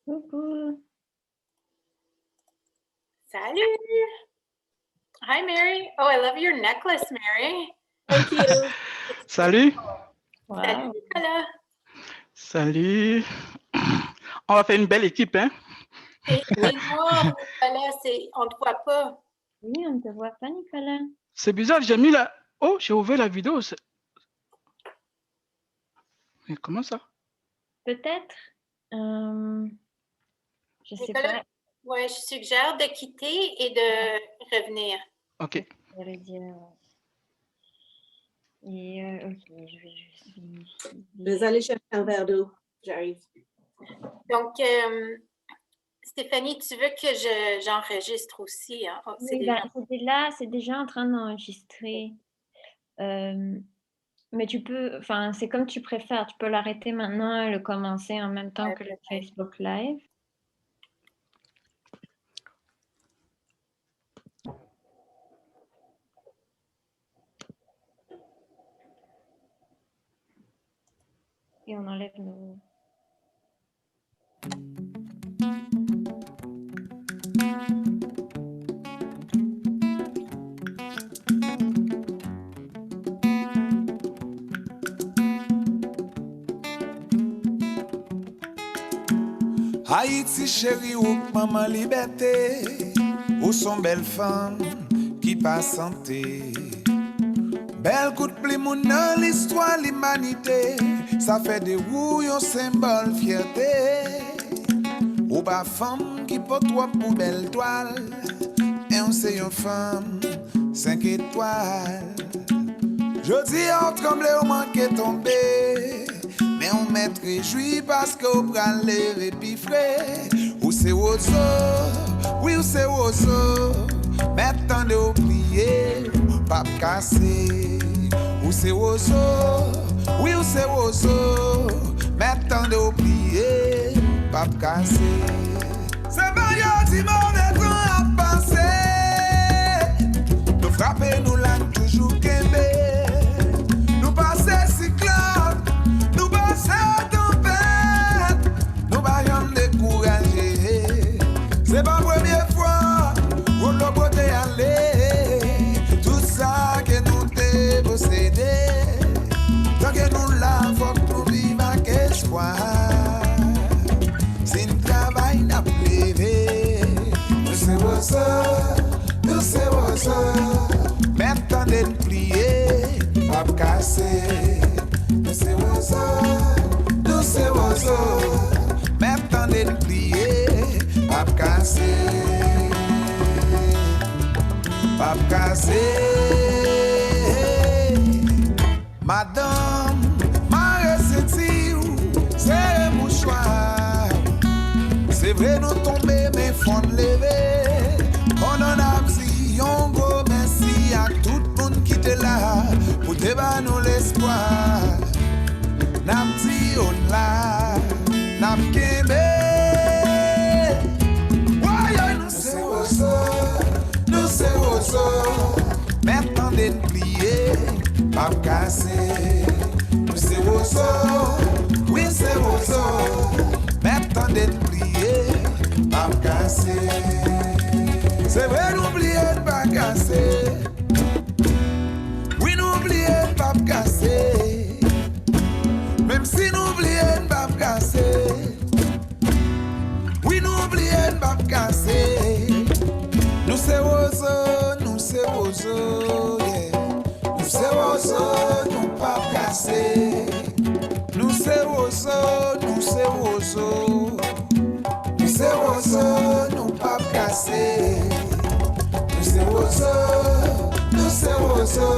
Coucou. Salut. Hi, Mary. Oh, I love your necklace, Mary. Thank you. Salut. Wow. Salut, Nicolas. Salut. On va faire une belle équipe, hein? T'es noir, Nicolas, on ne te voit pas. Oui, on ne te voit pas, Nicolas. C'est bizarre, j'ai mis la... Oh, j'ai ouvert la vidéo. Mais comment ça? Peut-être. Je sais Nicolas, pas. ouais, je suggère de quitter et de revenir. OK. Je vais dire. Et ok, je vais juste vérifier. Je vais aller chercher un verre d'eau. J'arrive. Donc, Stéphanie, tu veux que j'enregistre aussi? Hein? Oh, Oui, c'est déjà en train d'enregistrer. Mais tu peux, enfin, c'est comme tu préfères. Tu peux l'arrêter maintenant et le commencer en même temps que le Facebook Live. Et on enlève nos... Haïti chérie ou maman liberté, ou son belle femme qui passe santé. Belle coup de pluie moun dans l'histoire l'humanité, ça fait de vous un symbole fierté. Ou pas femme qui porte trois pour belle toile, et on sait une femme 5 étoiles. Je dis on tremble ou manque tomber, mais on met réjoui parce qu'on prend les puis frais. Ou c'est oiseau, oui ou c'est oiseau, maintenant de oublier, pas casser. Ou c'est oiseau, oui ou c'est oiseau, maintenant de oublier, pas casser. C'est pas yo si mauvais temps à passer, nous frapper nous là toujours qu'aimer, nous passer cyclone, nous passer tempête, nous baillons décourager. C'est pas la première fois où l'on peut y aller, tout ça que nous te posséder, tant que nous là, faut que nous vivons avec espoir. Si nous travaillons, nous plaider, nous c'est oiseau, nous c'est oiseau, maintenant de nous plier, pas casser. Nous c'est oiseau, nous c'est oiseau, maintenant de nous plier, pas casser, pas casser. Madame, ma recette, c'est mouchoir. C'est vrai, nous tomber, mais faut nous lever. On en a dit, on go, merci à tout le monde qui était là pour débattre nous l'espoir. Nam dit, on là, nam kembe. Ouais, nous c'est oiseau, nous c'est oiseau. Maintenant de nous plier, pas casser. Nous c'est oiseau, oui c'est oiseau. Maintenant de nous plier, pas casser. C'est vrai, n'oubliez pas casser. Oui, n'oubliez pas casser. Même si n'oubliez pas casser. Oui, n'oubliez pas casser. Nous c'est oiseau, nous c'est oiseau, yeah. Nous c'est oiseau, nous pas casser. Nous c'est oiseau, nous c'est oiseau. Nous c'est oiseau, nous pas casser. Nous c'est oiseau, nous c'est oiseau.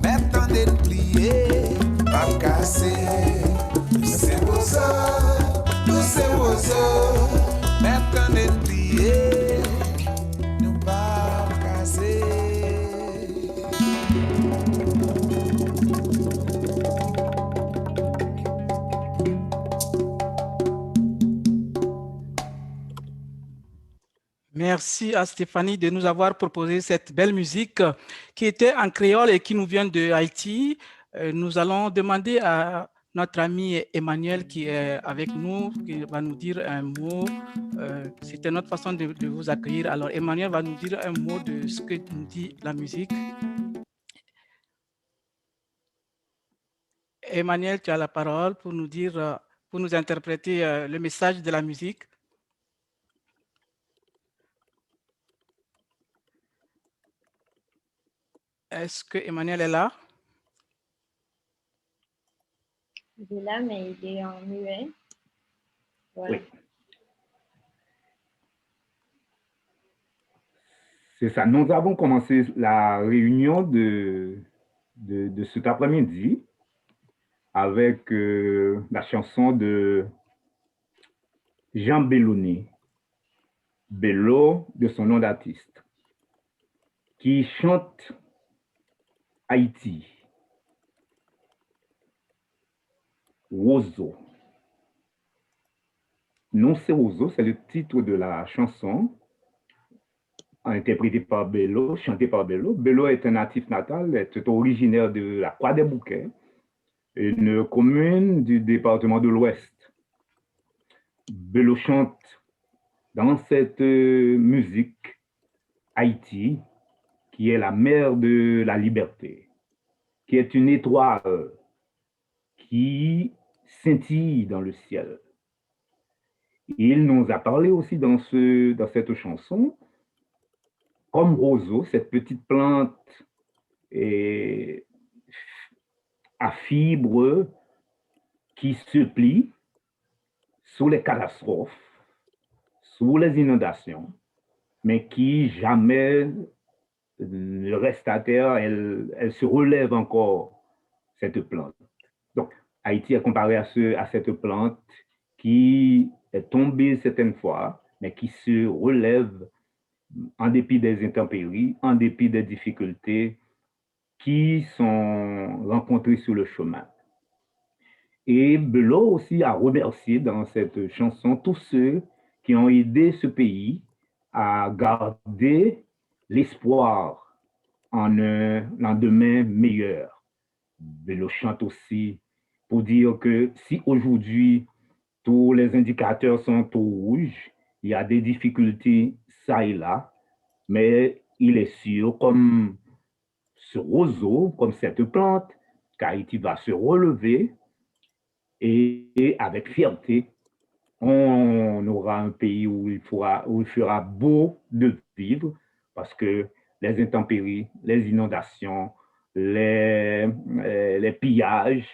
Maintenant de nous plier, pas casser. Nous c'est oiseau, nous c'est oiseau. Maintenant de nous plier, nous pas casser. Merci à Stéphanie de nous avoir proposé cette belle musique qui était en créole et qui nous vient de Haïti. Nous allons demander à notre ami Emmanuel qui est avec nous, qui va nous dire un mot. C'était notre façon de vous accueillir. Alors, Emmanuel va nous dire un mot de ce que nous dit la musique. Emmanuel, tu as la parole pour nous dire, pour nous interpréter le message de la musique. Est-ce que Emmanuel est là? Il est là, mais il est en muet. Voilà. Oui. C'est ça. Nous avons commencé la réunion de cet après-midi avec la chanson de Jean Belloni, Bello de son nom d'artiste, qui chante Haïti. Roseau. Non, c'est Roseau, c'est le titre de la chanson, interprété par Bello, chanté par Bello. Bello est un natif natal, est originaire de la Croix-des-Bouquets, une commune du département de l'Ouest. Bello chante dans cette musique Haïti, qui est la mère de la liberté, qui est une étoile qui scintille dans le ciel. Il nous a parlé aussi dans cette chanson, comme roseau, cette petite plante à fibres qui se plie sous les catastrophes, sous les inondations, mais qui jamais ne reste à terre, elle se relève encore, cette plante. Donc, Haïti est comparé à cette plante qui est tombée certaines fois, mais qui se relève en dépit des intempéries, en dépit des difficultés qui sont rencontrées sur le chemin. Et Bello aussi a remercié dans cette chanson tous ceux qui ont aidé ce pays à garder l'espoir en un lendemain meilleur. Bello chante aussi pour dire que si aujourd'hui tous les indicateurs sont au rouge, il y a des difficultés ça et là, mais il est sûr, comme ce roseau, comme cette plante, qu'Haïti va se relever et avec fierté, on aura un pays où il fera beau de vivre parce que les intempéries, les inondations, les pillages,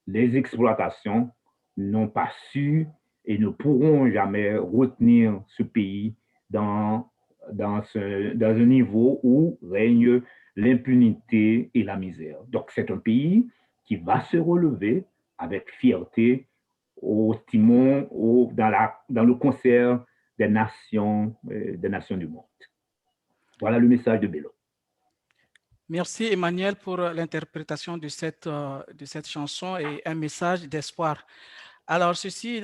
les exploitations n'ont pas su et ne pourront jamais retenir ce pays dans un niveau où règne l'impunité et la misère. Donc c'est un pays qui va se relever avec fierté au timon, dans le concert des nations du monde. Voilà le message de Bello. Merci Emmanuel pour l'interprétation de cette chanson et un message d'espoir. Alors, ceci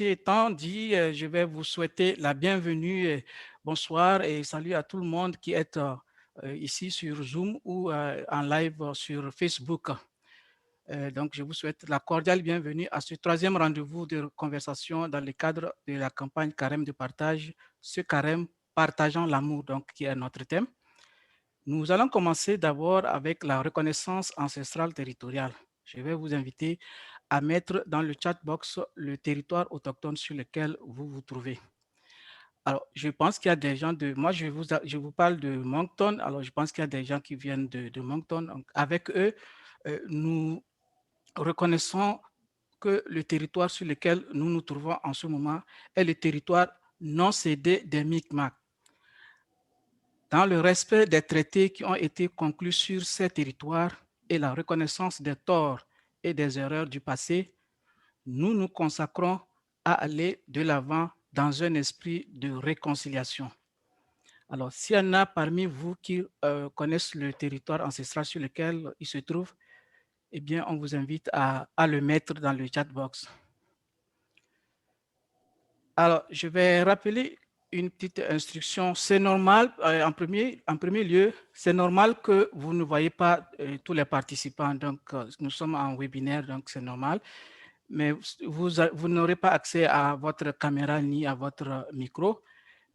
étant dit, je vais vous souhaiter la bienvenue, bonsoir et salut à tout le monde qui est ici sur Zoom ou en live sur Facebook. Donc, je vous souhaite la cordiale bienvenue à ce troisième rendez-vous de conversation dans le cadre de la campagne Carême de partage, ce carême partageant l'amour, donc qui est notre thème. Nous allons commencer d'abord avec la reconnaissance ancestrale territoriale. Je vais vous inviter à mettre dans le chat box le territoire autochtone sur lequel vous vous trouvez. Alors, je pense qu'il y a des gens moi, je vous parle de Moncton. Alors, je pense qu'il y a des gens qui viennent de Moncton. Donc, avec eux, nous reconnaissons que le territoire sur lequel nous nous trouvons en ce moment est le territoire non cédé des Mi'kmaq. Dans le respect des traités qui ont été conclus sur ces territoires et la reconnaissance des torts et des erreurs du passé, nous nous consacrons à aller de l'avant dans un esprit de réconciliation. Alors, s'il y en a parmi vous qui connaissent le territoire ancestral sur lequel il se trouve, eh bien, on vous invite à le mettre dans le chat box. Alors, je vais rappeler une petite instruction. C'est normal, en premier lieu, c'est normal que vous ne voyez pas tous les participants. Donc, nous sommes en webinaire, donc c'est normal. Mais vous n'aurez pas accès à votre caméra ni à votre micro,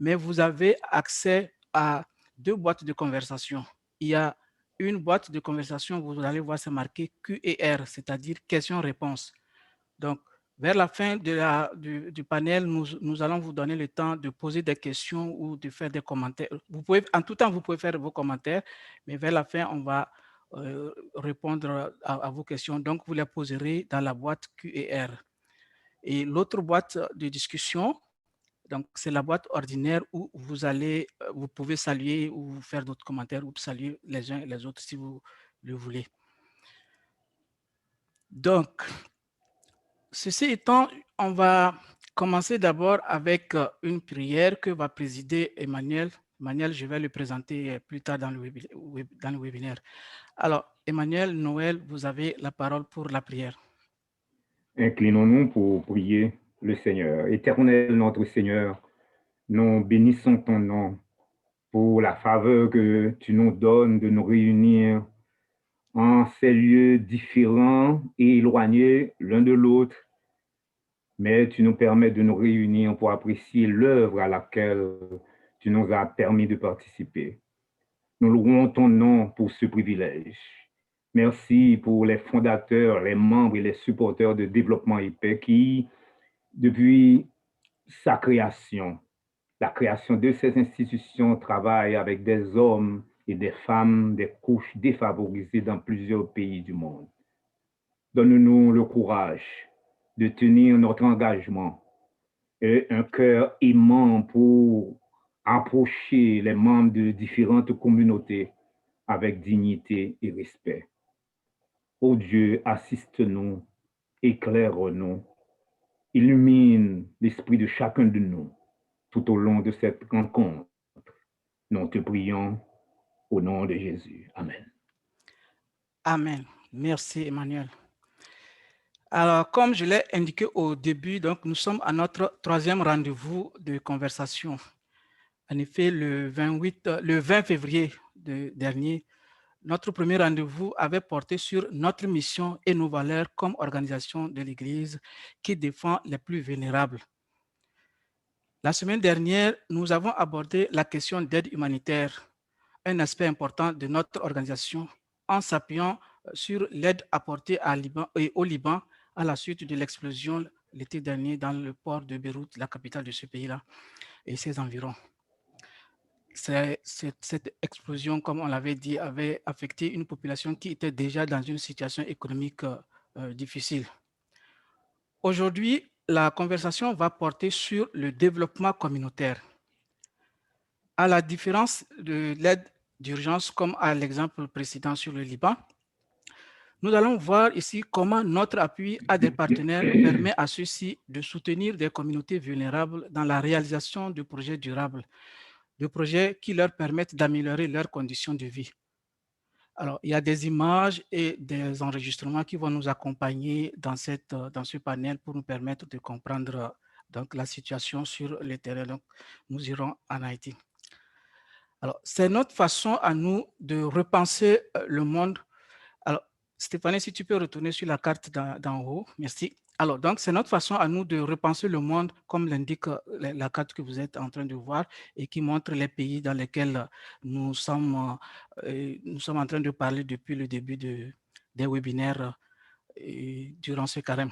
mais vous avez accès à 2 boîtes de conversation. Il y a une boîte de conversation, vous allez voir, c'est marqué Q&R, c'est-à-dire questions-réponses. Donc, vers la fin du panel, nous allons vous donner le temps de poser des questions ou de faire des commentaires. En tout temps, vous pouvez faire vos commentaires, mais vers la fin, on va répondre à vos questions. Donc, vous les poserez dans la boîte Q&R. Et l'autre boîte de discussion, donc c'est la boîte ordinaire où vous pouvez saluer ou faire d'autres commentaires ou saluer les uns et les autres si vous le voulez. Donc, ceci étant, on va commencer d'abord avec une prière que va présider Emmanuel. Emmanuel, je vais le présenter plus tard dans le webinaire. Alors, Emmanuel, Noël, vous avez la parole pour la prière. Inclinons-nous pour prier le Seigneur. Éternel, notre Seigneur, nous bénissons ton nom pour la faveur que tu nous donnes de nous réunir en ces lieux différents et éloignés l'un de l'autre, mais tu nous permets de nous réunir pour apprécier l'œuvre à laquelle tu nous as permis de participer. Nous louons ton nom pour ce privilège. Merci pour les fondateurs, les membres et les supporters de Développement et Paix qui, depuis sa création, la création de ces institutions, travaillent avec des hommes et des femmes, des couches défavorisées dans plusieurs pays du monde. Donne-nous le courage de tenir notre engagement et un cœur aimant pour approcher les membres de différentes communautés avec dignité et respect. Ô Dieu, assiste-nous, éclaire-nous, illumine l'esprit de chacun de nous tout au long de cette rencontre. Nous te prions au nom de Jésus. Amen. Amen. Merci, Emmanuel. Alors, comme je l'ai indiqué au début, donc, nous sommes à notre 3e rendez-vous de conversation. En effet, le 20 février dernier, notre premier rendez-vous avait porté sur notre mission et nos valeurs comme organisation de l'Église qui défend les plus vulnérables. La semaine dernière, nous avons abordé la question d'aide humanitaire, un aspect important de notre organisation, en s'appuyant sur l'aide apportée au Liban à la suite de l'explosion l'été dernier dans le port de Beyrouth, la capitale de ce pays-là, et ses environs. Cette explosion, comme on l'avait dit, avait affecté une population qui était déjà dans une situation économique difficile. Aujourd'hui, la conversation va porter sur le développement communautaire. À la différence de l'aide d'urgence, comme à l'exemple précédent sur le Liban, nous allons voir ici comment notre appui à des partenaires permet à ceux-ci de soutenir des communautés vulnérables dans la réalisation de projets durables, de projets qui leur permettent d'améliorer leurs conditions de vie. Alors, il y a des images et des enregistrements qui vont nous accompagner dans ce panel pour nous permettre de comprendre donc, la situation sur le terrain. Donc, nous irons en Haïti. Alors, c'est notre façon à nous de repenser le monde. Alors, Stéphanie, si tu peux retourner sur la carte d'en haut, merci. Alors, donc, c'est notre façon à nous de repenser le monde, comme l'indique la carte que vous êtes en train de voir et qui montre les pays dans lesquels nous sommes en train de parler depuis le début des webinaires durant ce carême.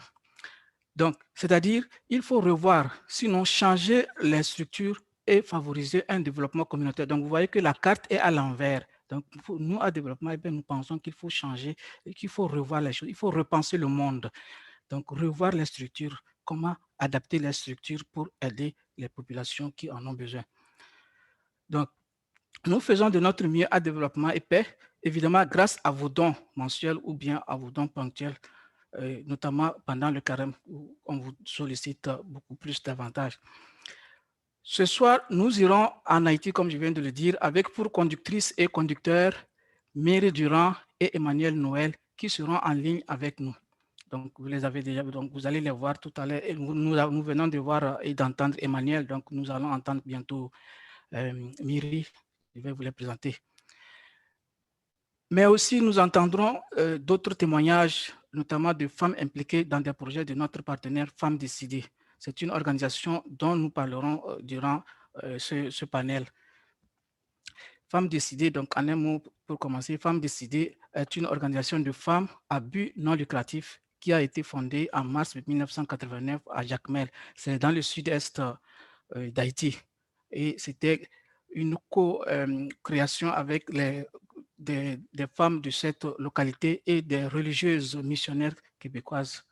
Donc, c'est-à-dire, il faut revoir, sinon changer les structures et favoriser un développement communautaire. Donc, vous voyez que la carte est à l'envers. Donc, nous, à développement, nous pensons qu'il faut changer et qu'il faut revoir les choses. Il faut repenser le monde. Donc, revoir les structures, comment adapter les structures pour aider les populations qui en ont besoin. Donc, nous faisons de notre mieux à Développement et Paix, évidemment grâce à vos dons mensuels ou bien à vos dons ponctuels, notamment pendant le carême où on vous sollicite beaucoup plus davantage. Ce soir, nous irons en Haïti, comme je viens de le dire, avec pour conductrices et conducteurs Mary Durand et Emmanuel Noël qui seront en ligne avec nous. Donc, vous les avez déjà, donc vous allez les voir tout à l'heure. Et nous venons de voir et d'entendre Emmanuel, donc nous allons entendre bientôt Miri, je vais vous les présenter. Mais aussi, nous entendrons d'autres témoignages, notamment de femmes impliquées dans des projets de notre partenaire Femmes Décidées. C'est une organisation dont nous parlerons durant ce panel. Femmes Décidées, donc en un mot pour commencer, Femmes Décidées est une organisation de femmes à but non lucratif qui a été fondée en mars 1989 à Jacmel. C'est dans le sud-est d'Haïti. Et c'était une co-création avec des femmes de cette localité et des religieuses missionnaires québécoises.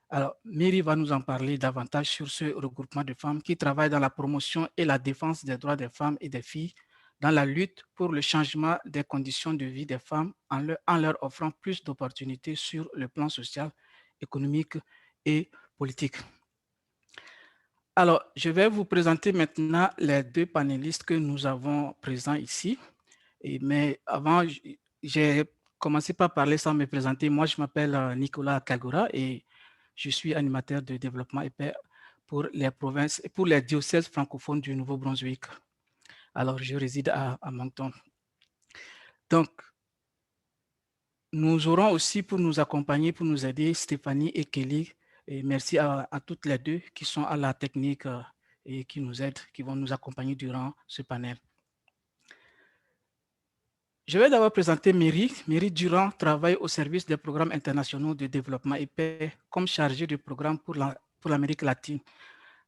Alors, Miri va nous en parler davantage sur ce regroupement de femmes qui travaillent dans la promotion et la défense des droits des femmes et des filles, dans la lutte pour le changement des conditions de vie des femmes en leur offrant plus d'opportunités sur le plan social, économique et politique. Alors, je vais vous présenter maintenant les deux panélistes que nous avons présents ici. Mais avant, j'ai commencé par parler sans me présenter. Moi, je m'appelle Nicolas Kagura et je suis animateur de développement et paix pour les provinces et pour les diocèses francophones du Nouveau-Brunswick. Alors, je réside à Moncton. Donc, nous aurons aussi pour nous accompagner, pour nous aider, Stéphanie et Kelly. Et merci à toutes les deux qui sont à la technique et qui nous aident, qui vont nous accompagner durant ce panel. Je vais d'abord présenter Miri. Miri Durand travaille au service des programmes internationaux de développement et paix comme chargée de programme pour l'Amérique latine.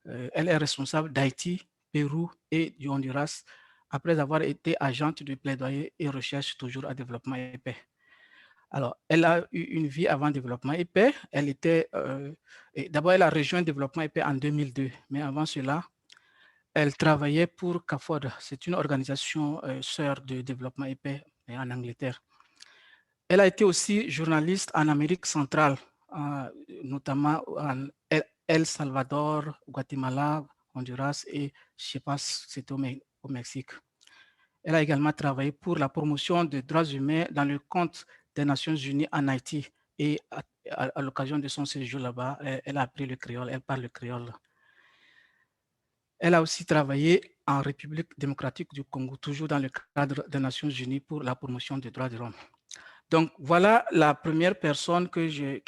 Elle est responsable d'Haïti, Pérou et du Honduras après avoir été agente de plaidoyer et recherche toujours à développement et paix. Alors, elle a eu une vie avant développement et paix. Elle était, d'abord, elle a rejoint développement et paix en 2002, mais avant cela, elle travaillait pour CAFOD. C'est une organisation sœur de développement et paix en Angleterre. Elle a été aussi journaliste en Amérique centrale, notamment en El Salvador, Guatemala, Honduras et Chiapas, c'était au Mexique. Elle a également travaillé pour la promotion des droits humains dans le compte des Nations Unies en Haïti et à l'occasion de son séjour là-bas, elle a appris le créole, elle parle le créole. Elle a aussi travaillé en République démocratique du Congo, toujours dans le cadre des Nations Unies pour la promotion des droits de l'homme. Donc, voilà la première personne que je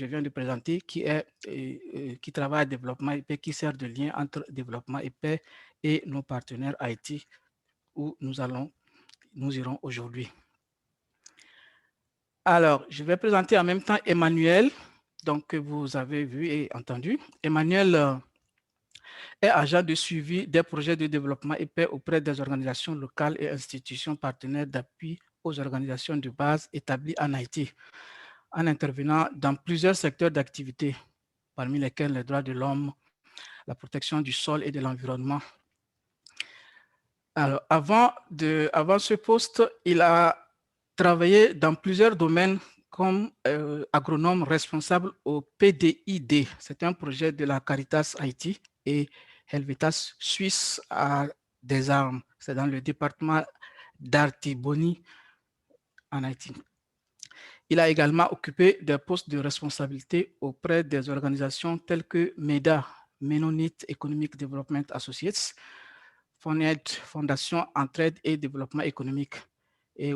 viens de présenter, qui travaille à développement et paix, qui sert de lien entre développement et paix et nos partenaires Haïti, où nous irons aujourd'hui. Alors, je vais présenter en même temps Emmanuel, donc, que vous avez vu et entendu. Emmanuel est agent de suivi des projets de développement et paix auprès des organisations locales et institutions partenaires d'appui aux organisations de base établies en Haïti, en intervenant dans plusieurs secteurs d'activité, parmi lesquels les droits de l'homme, la protection du sol et de l'environnement. Alors, avant ce poste, il a travaillé dans plusieurs domaines comme agronome responsable au PDID. C'est un projet de la Caritas Haïti et Helvetas Suisse à des armes. C'est dans le département d'Artibonite en Haïti. Il a également occupé des postes de responsabilité auprès des organisations telles que MEDA, Mennonite Economic Development Associates, FONED, Fondation Entraide et Développement économique. Et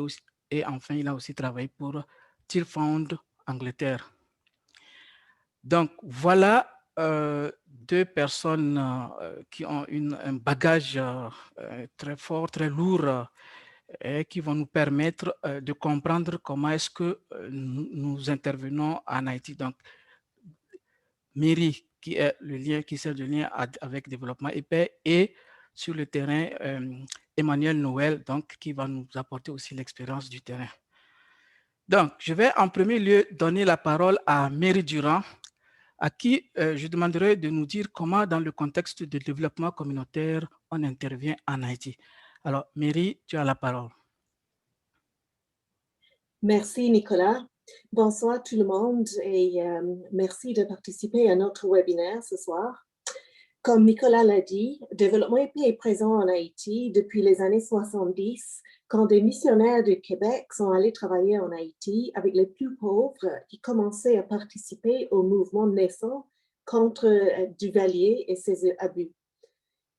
enfin, il a aussi travaillé pour Tearfund Angleterre. Donc, voilà deux personnes qui ont un bagage très fort, très lourd, et qui vont nous permettre de comprendre comment est-ce que nous intervenons en Haïti. Donc, Miri, qui sert de lien avec développement et paix, et sur le terrain, Emmanuel Noël, donc, qui va nous apporter aussi l'expérience du terrain. Donc, je vais en premier lieu donner la parole à Miri Durand, à qui je demanderai de nous dire comment, dans le contexte de développement communautaire, on intervient en Haïti. Alors, Miri, tu as la parole. Merci, Nicolas. Bonsoir tout le monde et merci de participer à notre webinaire ce soir. Comme Nicolas l'a dit, Développement épais est présent en Haïti depuis les années 70, quand des missionnaires du Québec sont allés travailler en Haïti avec les plus pauvres qui commençaient à participer au mouvement naissant contre Duvalier et ses abus.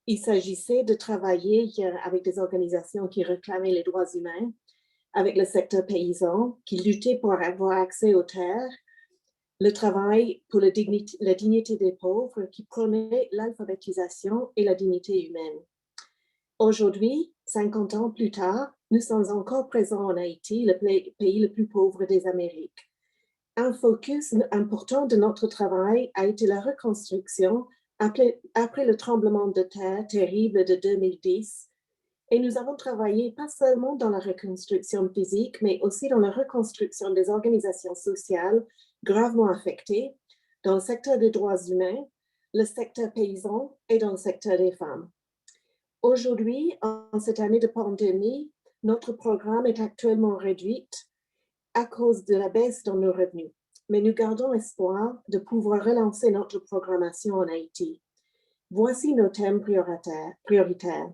Il s'agissait de travailler avec des organisations qui réclamaient les droits humains, avec le secteur paysan, qui luttait pour avoir accès aux terres, le travail pour la dignité des pauvres, qui prônait l'alphabétisation et la dignité humaine. Aujourd'hui, 50 ans plus tard, nous sommes encore présents en Haïti, le pays le plus pauvre des Amériques. Un focus important de notre travail a été la reconstruction après le tremblement de terre terrible de 2010. Et nous avons travaillé pas seulement dans la reconstruction physique, mais aussi dans la reconstruction des organisations sociales gravement affectées dans le secteur des droits humains, le secteur paysan et dans le secteur des femmes. Aujourd'hui, en cette année de pandémie, notre programme est actuellement réduit à cause de la baisse dans nos revenus. Mais nous gardons espoir de pouvoir relancer notre programmation en Haïti. Voici nos thèmes prioritaires.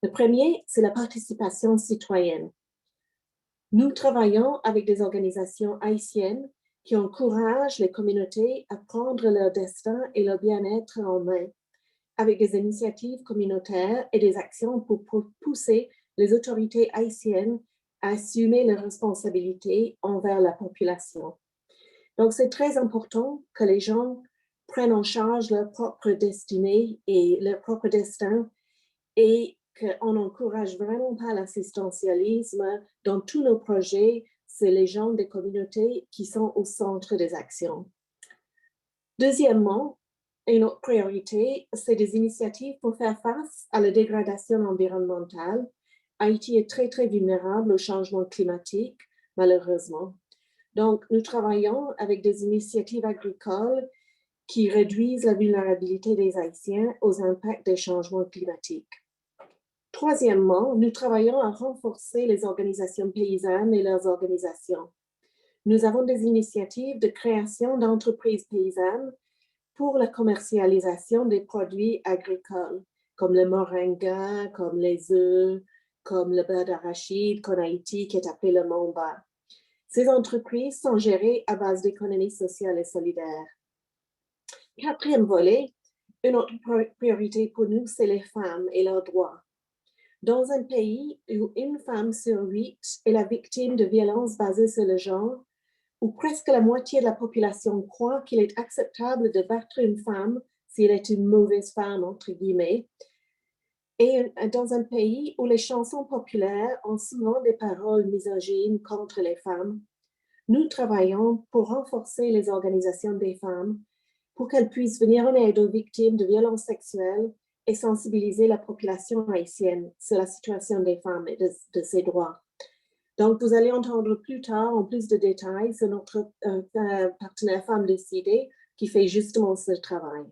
Le premier, c'est la participation citoyenne. Nous travaillons avec des organisations haïtiennes qui encouragent les communautés à prendre leur destin et leur bien-être en main, avec des initiatives communautaires et des actions pour pousser les autorités haïtiennes à assumer leurs responsabilités envers la population. Donc, c'est très important que les gens prennent en charge leur propre destinée et leur propre destin et qu'on n'encourage vraiment pas l'assistantialisme. Dans tous nos projets, c'est les gens des communautés qui sont au centre des actions. Deuxièmement, une autre priorité, c'est des initiatives pour faire face à la dégradation environnementale. Haïti est très, très vulnérable au changement climatique, malheureusement. Donc, nous travaillons avec des initiatives agricoles qui réduisent la vulnérabilité des Haïtiens aux impacts des changements climatiques. Troisièmement, nous travaillons à renforcer les organisations paysannes et leurs organisations. Nous avons des initiatives de création d'entreprises paysannes pour la commercialisation des produits agricoles, comme le moringa, comme les œufs, comme le beurre d'arachide qu'en Haïti qui est appelé le momba. Ces entreprises sont gérées à base d'économie sociale et solidaire. Quatrième volet, une autre priorité pour nous, c'est les femmes et leurs droits. Dans un pays où une femme sur 8 est la victime de violences basées sur le genre, où presque la moitié de la population croit qu'il est acceptable de battre une femme si elle est une mauvaise femme, entre guillemets, et dans un pays où les chansons populaires ont souvent des paroles misogynes contre les femmes, nous travaillons pour renforcer les organisations des femmes pour qu'elles puissent venir en aide aux victimes de violences sexuelles et sensibiliser la population haïtienne sur la situation des femmes et de ses droits. Donc, vous allez entendre plus tard, en plus de détails, sur notre partenaire Femmes Décidées qui fait justement ce travail.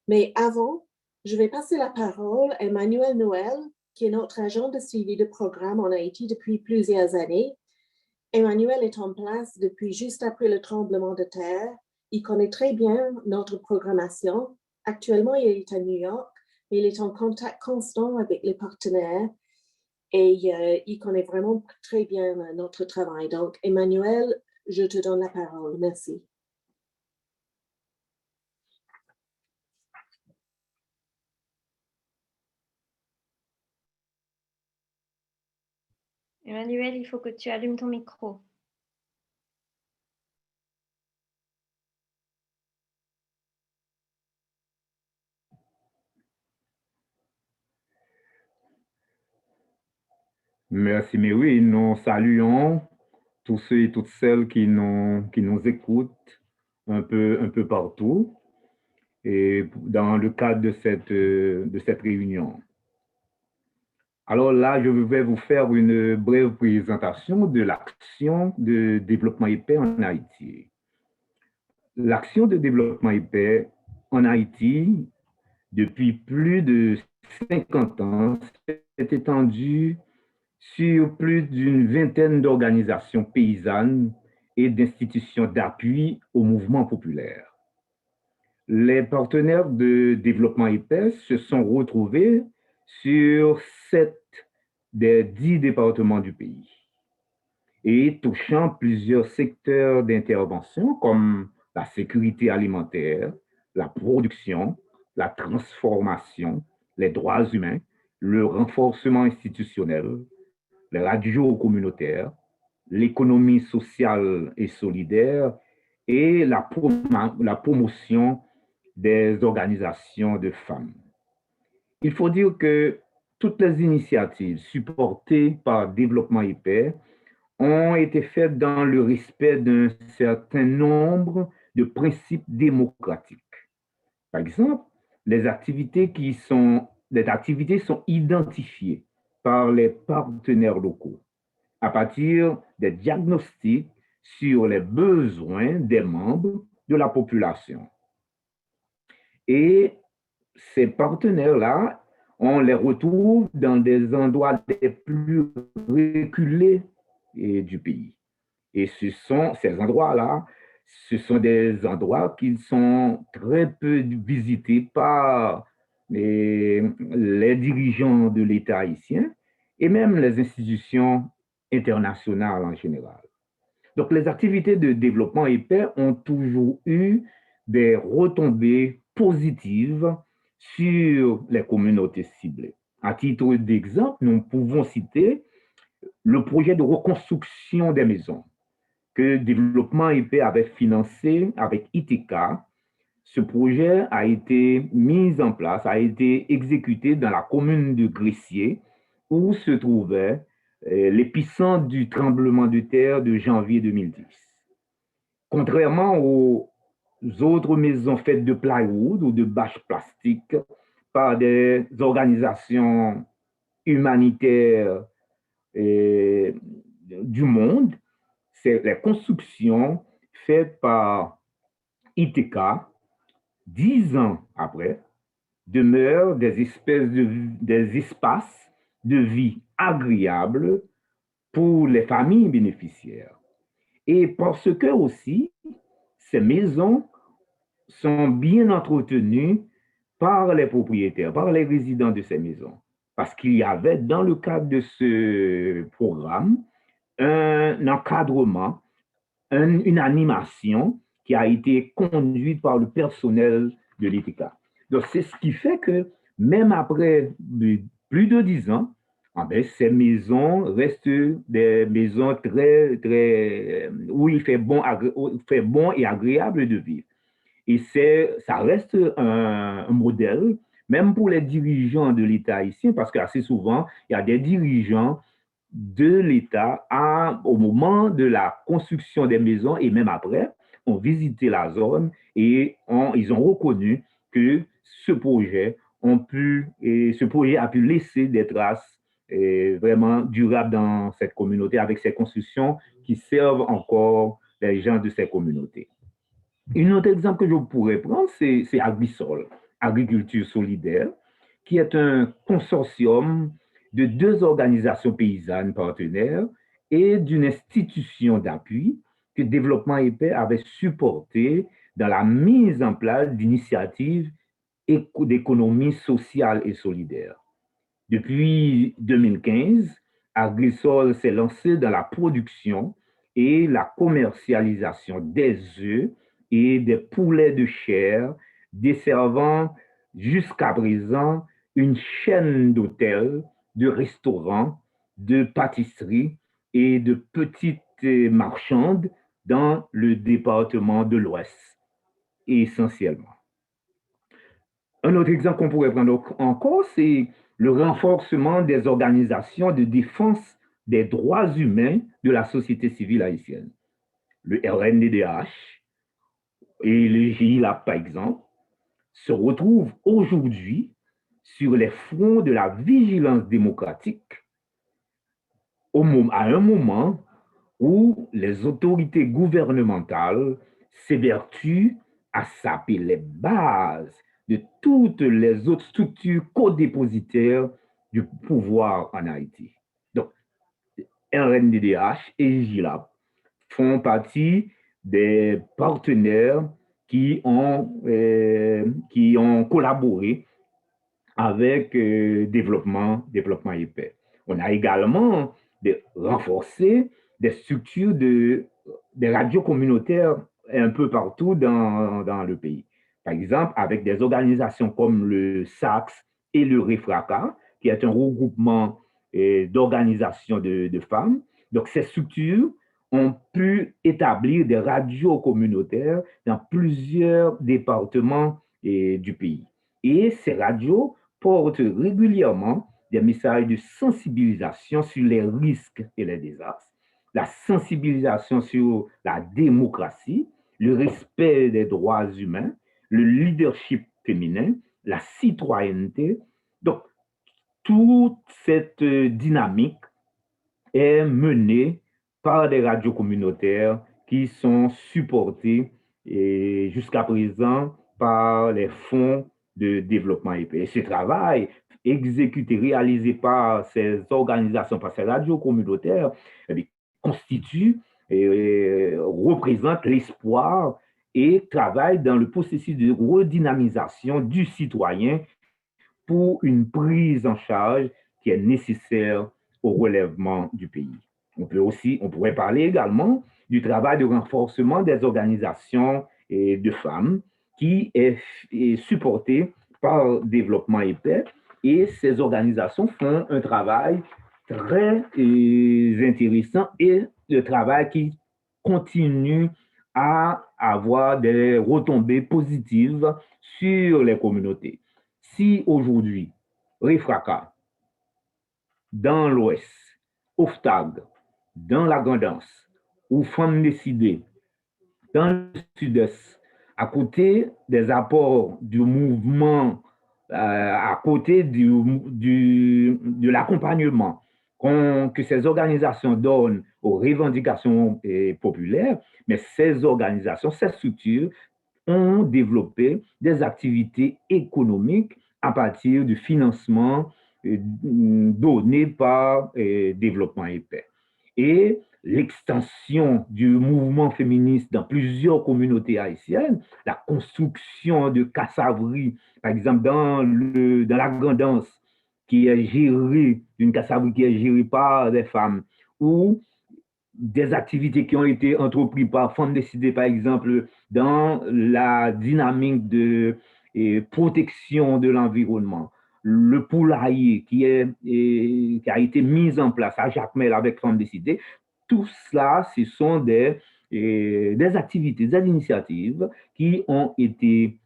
Mais avant, je vais passer la parole à Emmanuel Noël, qui est notre agent de suivi de programme en Haïti depuis plusieurs années. Emmanuel est en place depuis juste après le tremblement de terre. Il connaît très bien notre programmation. Actuellement, il est à New York, mais il est en contact constant avec les partenaires et il connaît vraiment très bien notre travail. Donc, Emmanuel, je te donne la parole. Merci. Emmanuel, il faut que tu allumes ton micro. Merci, Mary. Nous saluons tous ceux et toutes celles qui nous écoutent un peu partout et dans le cadre de cette réunion. Alors là, je vais vous faire une brève présentation de l'action de développement épais en Haïti. L'action de développement épais en Haïti, depuis plus de 50 ans, s'est étendue sur plus d'une vingtaine d'organisations paysannes et d'institutions d'appui au mouvement populaire. les partenaires de développement épais se sont retrouvés sur 7 des 10 départements du pays et touchant plusieurs secteurs d'intervention comme la sécurité alimentaire, la production, la transformation, les droits humains, le renforcement institutionnel, les radios communautaires, l'économie sociale et solidaire et la promotion des organisations de femmes. Il faut dire que toutes les initiatives supportées par Développement épais ont été faites dans le respect d'un certain nombre de principes démocratiques. Par exemple, les activités sont identifiées par les partenaires locaux à partir des diagnostics sur les besoins des membres de la population. Et ces partenaires-là, on les retrouve dans des endroits les plus reculés du pays. Et ces endroits-là, ce sont des endroits qui sont très peu visités par les dirigeants de l'État haïtien et même les institutions internationales en général. Donc, les activités de développement épais ont toujours eu des retombées positives sur les communautés ciblées. À titre d'exemple, nous pouvons citer le projet de reconstruction des maisons que Développement épais avait financé avec ITK. Ce projet a été mis en place, a été exécuté dans la commune de Gressier, où se trouvait l'épicentre du tremblement de terre de janvier 2010. Contrairement aux autres maisons faites de plywood ou de bâches plastiques par des organisations humanitaires du monde, c'est les constructions faites par ITK, 10 ans après, demeurent des espaces de vie agréables pour les familles bénéficiaires. Et parce que aussi, ces maisons sont bien entretenues par les propriétaires, par les résidents de ces maisons. Parce qu'il y avait, dans le cadre de ce programme, un encadrement, une animation qui a été conduite par le personnel de l'ITK. Donc, c'est ce qui fait que même après plus de 10 ans, ces maisons restent des maisons où il fait bon et agréable de vivre. Et ça reste un modèle, même pour les dirigeants de l'État haïtien, parce qu'assez souvent, il y a des dirigeants de l'État au moment de la construction des maisons et même après, ont visité la zone et ils ont reconnu que ce projet a pu laisser des traces vraiment durables dans cette communauté avec ces constructions qui servent encore les gens de ces communautés. Un autre exemple que je pourrais prendre, c'est Agrisol, Agriculture solidaire, qui est un consortium de 2 organisations paysannes partenaires et d'une institution d'appui que Développement épais avait supporté dans la mise en place d'initiatives d'économie sociale et solidaire. Depuis 2015, Agrisol s'est lancé dans la production et la commercialisation des œufs et des poulets de chair, desservant jusqu'à présent une chaîne d'hôtels, de restaurants, de pâtisseries et de petites marchandes dans le département de l'Ouest, essentiellement. Un autre exemple qu'on pourrait prendre encore, c'est le renforcement des organisations de défense des droits humains de la société civile haïtienne. Le RNDDH et le GILAP, par exemple, se retrouvent aujourd'hui sur les fronts de la vigilance démocratique à un moment où les autorités gouvernementales s'évertuent à saper les bases de toutes les autres structures codépositaires du pouvoir en Haïti. Donc, RNDDH et GILAP font partie des partenaires qui ont collaboré avec développement et paix. On a également renforcé des structures des radios communautaires un peu partout dans le pays. Par exemple, avec des organisations comme le SACS et le REFRACA, qui est un regroupement d'organisations de femmes. Donc, ces structures ont pu établir des radios communautaires dans plusieurs départements du pays. Et ces radios portent régulièrement des messages de sensibilisation sur les risques et les désastres, la sensibilisation sur la démocratie, le respect des droits humains, le leadership féminin, la citoyenneté. Donc, toute cette dynamique est menée par des radios communautaires qui sont supportées jusqu'à présent par les fonds de développement et paix. Et ce travail exécuté, réalisé par ces organisations, par ces radios communautaires, constitue et représente l'espoir et travaille dans le processus de redynamisation du citoyen pour une prise en charge qui est nécessaire au relèvement du pays. On pourrait parler également du travail de renforcement des organisations de femmes qui est supporté par Développement et Paix, et ces organisations font un travail très intéressant et le travail qui continue à avoir des retombées positives sur les communautés. Si aujourd'hui, REFRACA, dans l'Ouest, OFTAG, dans la Grandance, ou Femmes décidées, dans le Sud-Est, à côté des apports du mouvement, à côté de l'accompagnement que ces organisations donnent aux revendications populaires, mais ces organisations, ces structures ont développé des activités économiques à partir du financement donné par Développement et Paix. Et l'extension du mouvement féministe dans plusieurs communautés haïtiennes, la construction de cassaveries, par exemple dans la Grandance, qui est gérée, une cassaverie qui est gérée par des femmes, ou des activités qui ont été entreprises par Femmes décidées, par exemple, dans la dynamique de protection de l'environnement. Le poulailler qui a été mis en place à Jacmel avec Femmes décidées, tout cela, ce sont des activités, des initiatives qui ont été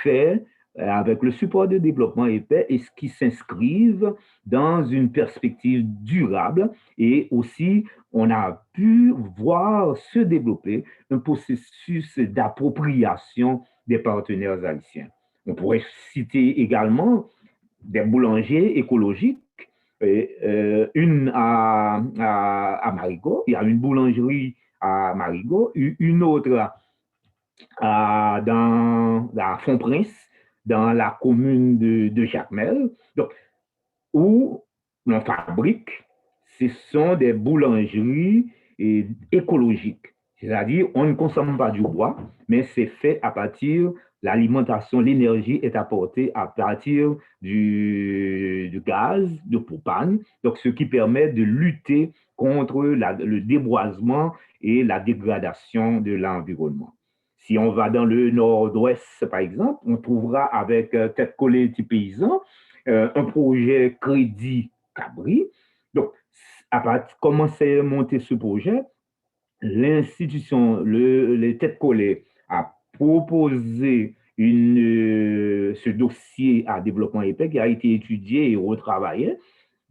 faites avec le support de Développement et Paix et qui s'inscrivent dans une perspective durable, et aussi on a pu voir se développer un processus d'appropriation des partenaires haïtiens. On pourrait citer également des boulangers écologiques, une à Marigot, il y a une boulangerie à Marigot, une autre à Font-Prince, dans la commune de Jacmel, donc, où on fabrique, ce sont des boulangeries écologiques. C'est-à-dire, on ne consomme pas du bois, mais c'est fait à partir, l'alimentation, l'énergie est apportée à partir du gaz, de propane, donc ce qui permet de lutter contre le déboisement et la dégradation de l'environnement. Si on va dans le nord-ouest, par exemple, on trouvera avec Tête Collée Petit Paysan un projet Crédit Cabri. Donc, comment s'est monté ce projet? L'institution, les Têtes Collées, a proposé ce dossier à Développement et Paix qui a été étudié et retravaillé.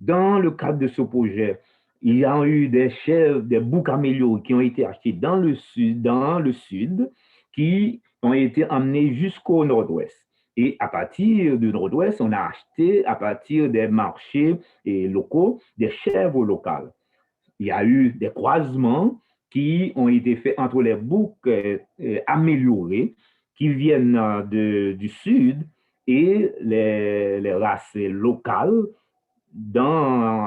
Dans le cadre de ce projet, il y a eu des chèvres, des boucs améliorés qui ont été achetés dans le sud, qui ont été emmenés jusqu'au nord-ouest. Et à partir du nord-ouest, on a acheté à partir des marchés locaux des chèvres locales. Il y a eu des croisements qui ont été faits entre les boucs améliorés qui viennent du sud et les races locales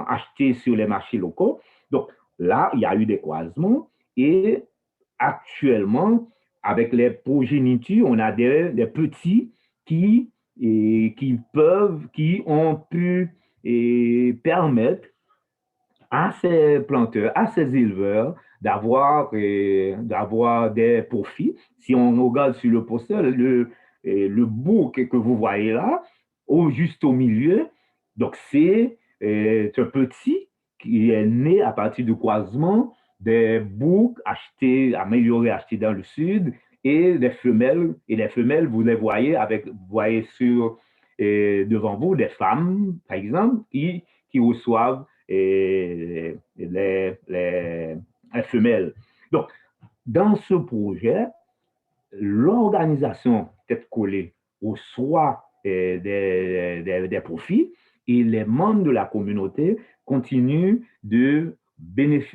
achetées sur les marchés locaux. Donc là, il y a eu des croisements, et actuellement, avec les progénitures, on a des petits qui ont pu permettre à ces planteurs, à ces éleveurs d'avoir des profits. Si on regarde sur le poster, le bouc que vous voyez là, juste au milieu, donc c'est un petit qui est né à partir du croisement des boucs améliorés, achetés dans le sud, et des femelles. Et les femelles, vous les voyez devant vous des femmes, par exemple, qui reçoivent les femelles. Donc, dans ce projet, l'organisation Tête Collée reçoit des profits et les membres de la communauté continuent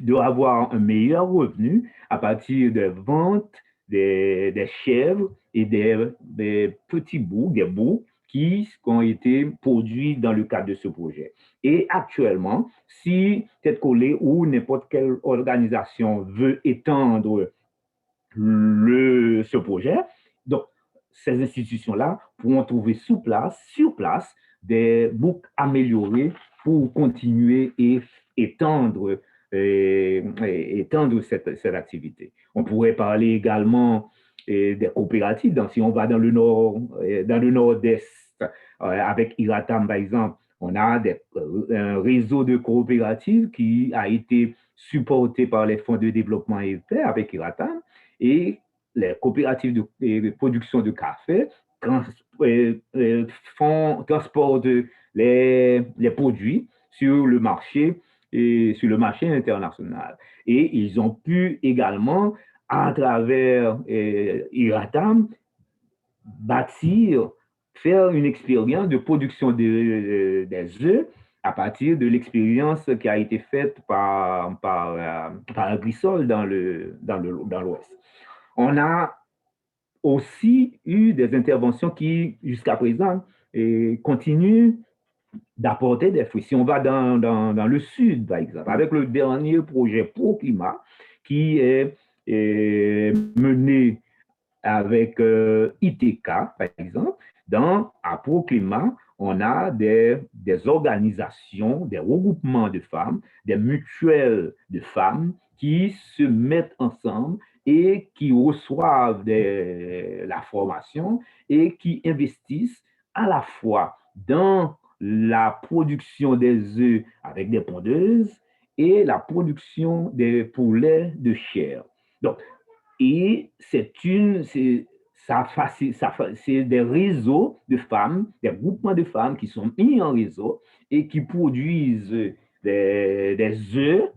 d'avoir un meilleur revenu à partir de ventes des chèvres et des petits boucs, des boucs qui ont été produits dans le cadre de ce projet. Et actuellement, si Tête Collée ou n'importe quelle organisation veut étendre ce projet, donc ces institutions-là pourront trouver sur place, des boucs améliorés pour continuer et étendre cette activité. On pourrait parler également des coopératives. Donc, si on va dans le nord-est, avec Iratam, par exemple, on a un réseau de coopératives qui a été supporté par les fonds de développement EFP avec Iratam, et les coopératives de production de café transportent les produits sur le marché international. Et ils ont pu également, à travers Iratam, faire une expérience de production des œufs à partir de l'expérience qui a été faite par Agricole dans l'Ouest. On a aussi eu des interventions qui, jusqu'à présent, continuent d'apporter des fruits. Si on va dans le sud, par exemple, avec le dernier projet Pro-Climat qui est mené avec ITK, par exemple, à Pro-Climat, on a des organisations, des regroupements de femmes, des mutuelles de femmes qui se mettent ensemble et qui reçoivent la formation et qui investissent à la fois dans la production des œufs avec des pondeuses et la production des poulets de chair. Donc, et c'est des réseaux de femmes, des groupements de femmes qui sont mis en réseau et qui produisent des œufs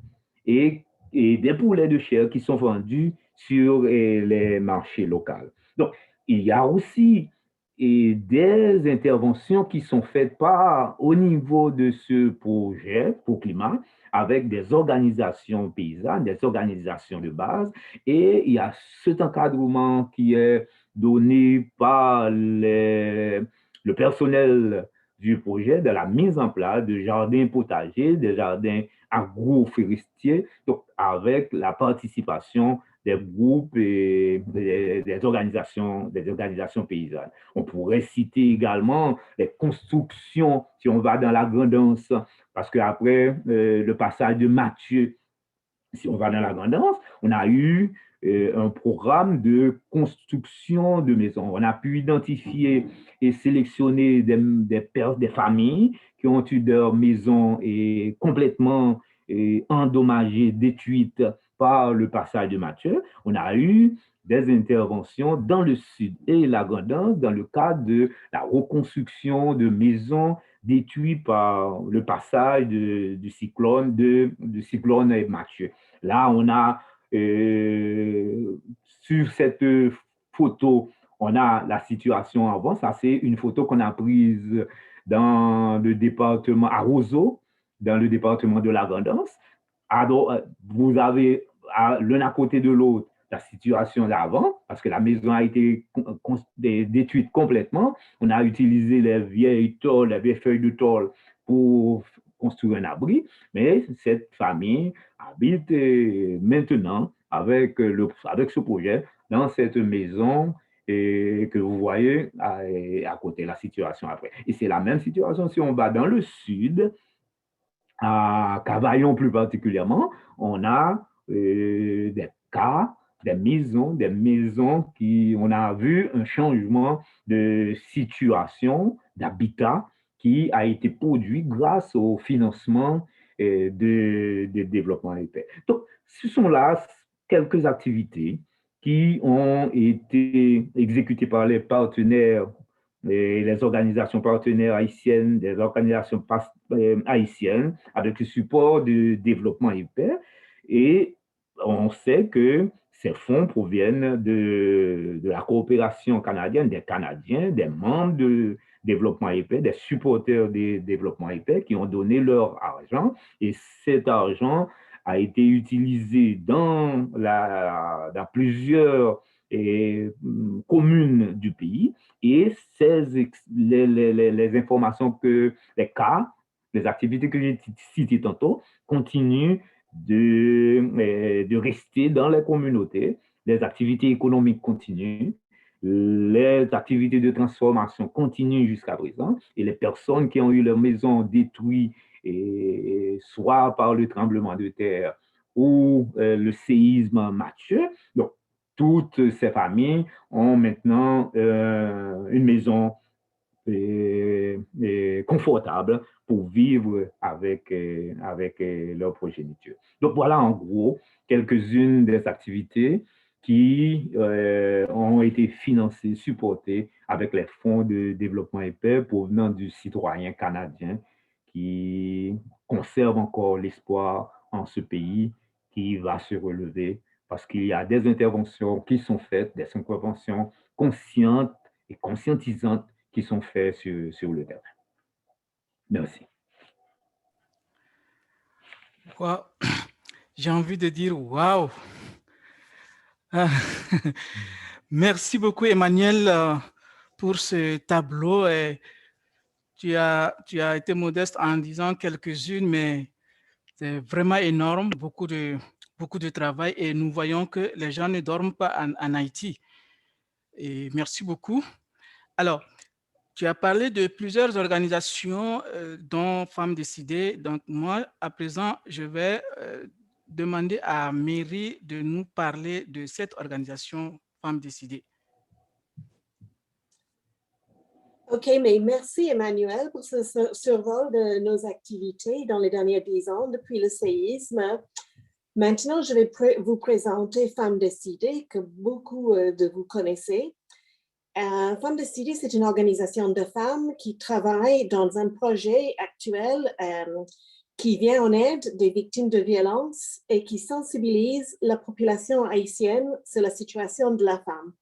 et des poulets de chair qui sont vendus sur les marchés locaux. Donc, il y a aussi des interventions qui sont faites au niveau de ce projet pour climat avec des organisations paysannes, des organisations de base, et il y a cet encadrement qui est donné par le personnel du projet de la mise en place de jardins potagers, des jardins agro-forestiers, donc avec la participation des groupes et des organisations paysannes. On pourrait citer également les constructions, si on va dans la Grand'Anse, parce qu'après le passage de Mathieu, si on va dans la Grand'Anse, on a eu un programme de construction de maisons. On a pu identifier et sélectionner des familles qui ont eu leur maison complètement endommagée, détruite par le passage de Mathieu. On a eu des interventions dans le sud et la Grand'Anse dans le cadre de la reconstruction de maisons détruites par le passage du cyclone Mathieu. Là, on a sur cette photo, on a la situation avant. Ça, c'est une photo qu'on a prise dans le département à Roseau, dans le département de la Grand'Anse. Vous avez l'un à côté de l'autre la situation d'avant, parce que la maison a été détruite complètement. On a utilisé les vieilles feuilles de tôle pour construire un abri, mais cette famille habite maintenant avec ce projet dans cette maison et que vous voyez à côté la situation après. Et c'est la même situation si on va dans le sud, à Cavaillon plus particulièrement, on a des cas, des maisons qui, on a vu un changement de situation, d'habitat qui a été produit grâce au financement de développement et paix. Donc, ce sont là quelques activités qui ont été exécutées par les partenaires et les organisations partenaires haïtiennes, des organisations haïtiennes avec le support de développement et paix. Et on sait que ces fonds proviennent de la coopération canadienne, des Canadiens, des membres de développement et paix, des supporters de développement et paix qui ont donné leur argent. Et cet argent a été utilisé dans plusieurs communes du pays et les informations que les cas, les activités que j'ai citées tantôt continuent de rester dans les communautés, les activités économiques continuent, les activités de transformation continuent jusqu'à présent et les personnes qui ont eu leur maison détruite, soit par le tremblement de terre ou le séisme Mathieu, donc toutes ces familles ont maintenant une maison confortable pour vivre avec leur progéniture. Donc voilà en gros quelques-unes des activités qui ont été financées, supportées avec les fonds de développement et paix provenant du citoyen canadien qui conserve encore l'espoir en ce pays qui va se relever parce qu'il y a des interventions qui sont faites, des interventions conscientes et conscientisantes qui sont faites sur le terrain. Merci. Wow. J'ai envie de dire waouh. Merci beaucoup, Emmanuel, pour ce tableau. Et tu as été modeste en disant quelques-unes, mais c'est vraiment énorme, beaucoup de travail. Et nous voyons que les gens ne dorment pas en Haïti. Et merci beaucoup. Alors, tu as parlé de plusieurs organisations dont Femmes Décidées. Donc, moi, à présent, je vais demander à Mary de nous parler de cette organisation Femmes Décidées. OK, mais merci Emmanuel pour ce survol de nos activités dans les derniers 10 ans depuis le séisme. Maintenant, je vais vous présenter Femmes Décidées, que beaucoup de vous connaissez. Femmes Décidées, c'est une organisation de femmes qui travaille dans un projet actuel qui vient en aide des victimes de violences et qui sensibilise la population haïtienne sur la situation de la femme.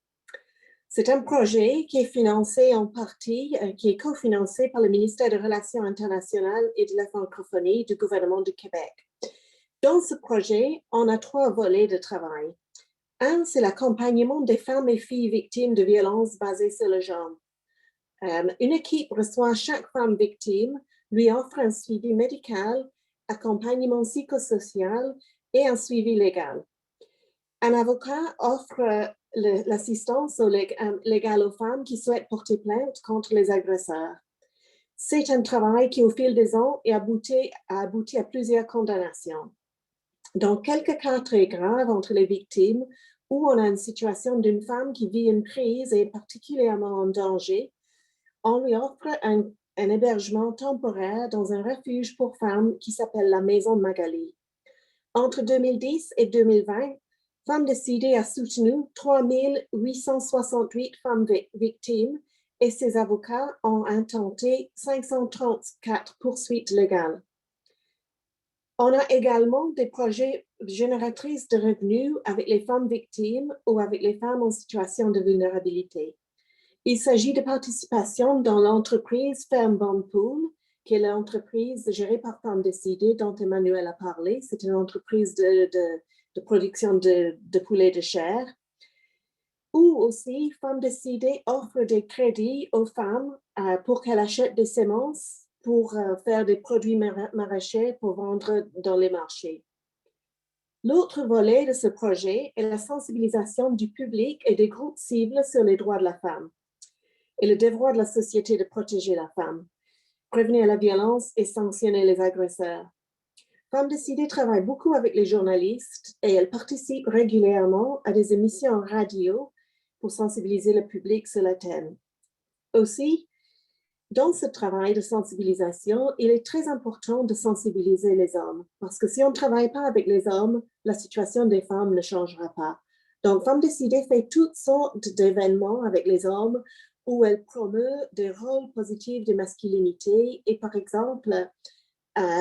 C'est un projet qui est financé en partie, qui est cofinancé par le ministère des Relations internationales et de la francophonie du gouvernement du Québec. Dans ce projet, on a 3 volets de travail. Un, c'est l'accompagnement des femmes et filles victimes de violences basées sur le genre. Une équipe reçoit chaque femme victime, lui offre un suivi médical, accompagnement psychosocial et un suivi légal. Un avocat offre l'assistance légale aux femmes qui souhaitent porter plainte contre les agresseurs. C'est un travail qui, au fil des ans, a abouti à plusieurs condamnations. Dans quelques cas très graves entre les victimes, où on a une situation d'une femme qui vit une crise et est particulièrement en danger, on lui offre un hébergement temporaire dans un refuge pour femmes qui s'appelle la Maison Magali. Entre 2010 et 2020, Femmes Décidées a soutenu 3 868 femmes victimes et ses avocats ont intenté 534 poursuites légales. On a également des projets génératrices de revenus avec les femmes victimes ou avec les femmes en situation de vulnérabilité. Il s'agit de participation dans l'entreprise Ferme Bonne Poule, qui est l'entreprise gérée par Femmes Décidées dont Emmanuel a parlé. C'est une entreprise de production de poulet de chair. Ou aussi, Femmes Décidées offre des crédits aux femmes pour qu'elles achètent des semences pour faire des produits maraîchers pour vendre dans les marchés. L'autre volet de ce projet est la sensibilisation du public et des groupes cibles sur les droits de la femme et le devoir de la société de protéger la femme, prévenir la violence et sanctionner les agresseurs. Femmes Décidées travaille beaucoup avec les journalistes et elle participe régulièrement à des émissions radio pour sensibiliser le public sur le thème. Aussi, dans ce travail de sensibilisation, il est très important de sensibiliser les hommes parce que si on ne travaille pas avec les hommes, la situation des femmes ne changera pas. Donc, Femmes Décidées fait toutes sortes d'événements avec les hommes où elle promeut des rôles positifs de masculinité et par exemple,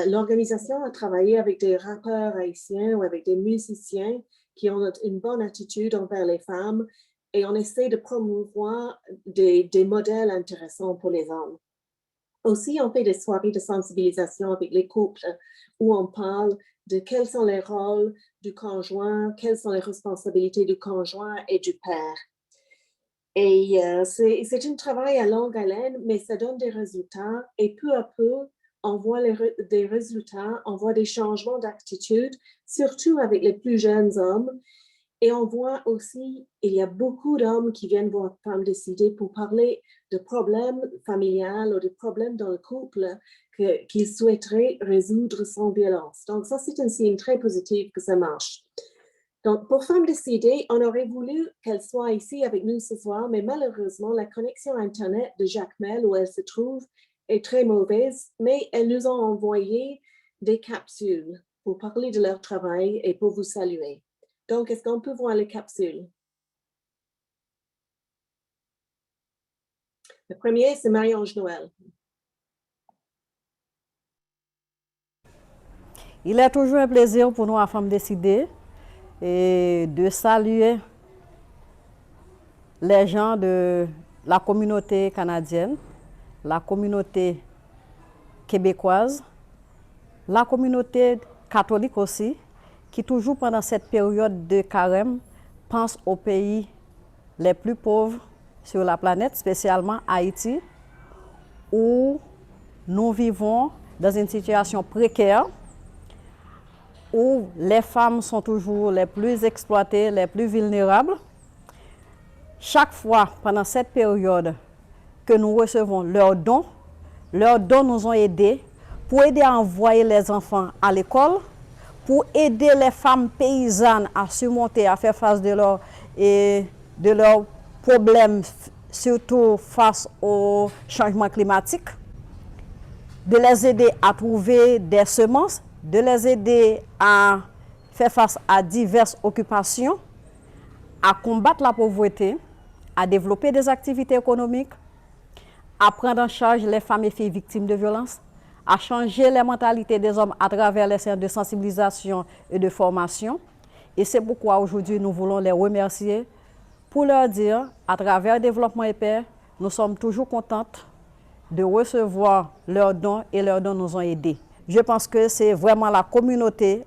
l'organisation a travaillé avec des rappeurs haïtiens ou avec des musiciens qui ont une bonne attitude envers les femmes et on essaie de promouvoir des modèles intéressants pour les hommes. Aussi, on fait des soirées de sensibilisation avec les couples où on parle de quels sont les rôles du conjoint, quelles sont les responsabilités du conjoint et du père. Et c'est un travail à longue haleine, mais ça donne des résultats et peu à peu, on voit des résultats, on voit des changements d'attitude, surtout avec les plus jeunes hommes. Et on voit aussi, il y a beaucoup d'hommes qui viennent voir Femmes Décidées pour parler de problèmes familiaux ou de problèmes dans le couple qu'ils souhaiteraient résoudre sans violence. Donc ça, c'est un signe très positif que ça marche. Donc pour Femmes Décidées, on aurait voulu qu'elle soit ici avec nous ce soir, mais malheureusement, la connexion Internet de Jacmel, où elle se trouve, est très mauvaise, mais elles nous ont envoyé des capsules pour parler de leur travail et pour vous saluer. Donc, est-ce qu'on peut voir les capsules? Le premier, c'est Marie-Ange Noël. Il est toujours un plaisir pour nous, à Femmes Décidées, et de saluer les gens de la communauté canadienne, la communauté québécoise, la communauté catholique aussi, qui toujours pendant cette période de carême pense aux pays les plus pauvres sur la planète, spécialement Haïti, où nous vivons dans une situation précaire, où les femmes sont toujours les plus exploitées, les plus vulnérables. Chaque fois, pendant cette période, que nous recevons leurs dons nous ont aidés pour aider à envoyer les enfants à l'école, pour aider les femmes paysannes à surmonter, à faire face de leurs problèmes, surtout face au changement climatique, de les aider à trouver des semences, de les aider à faire face à diverses occupations, à combattre la pauvreté, à développer des activités économiques, à prendre en charge les femmes et filles victimes de violences, à changer les mentalités des hommes à travers les séances de sensibilisation et de formation. Et c'est pourquoi aujourd'hui nous voulons les remercier pour leur dire, à travers le développement et paix, nous sommes toujours contentes de recevoir leurs dons et leurs dons nous ont aidés. Je pense que c'est vraiment la communauté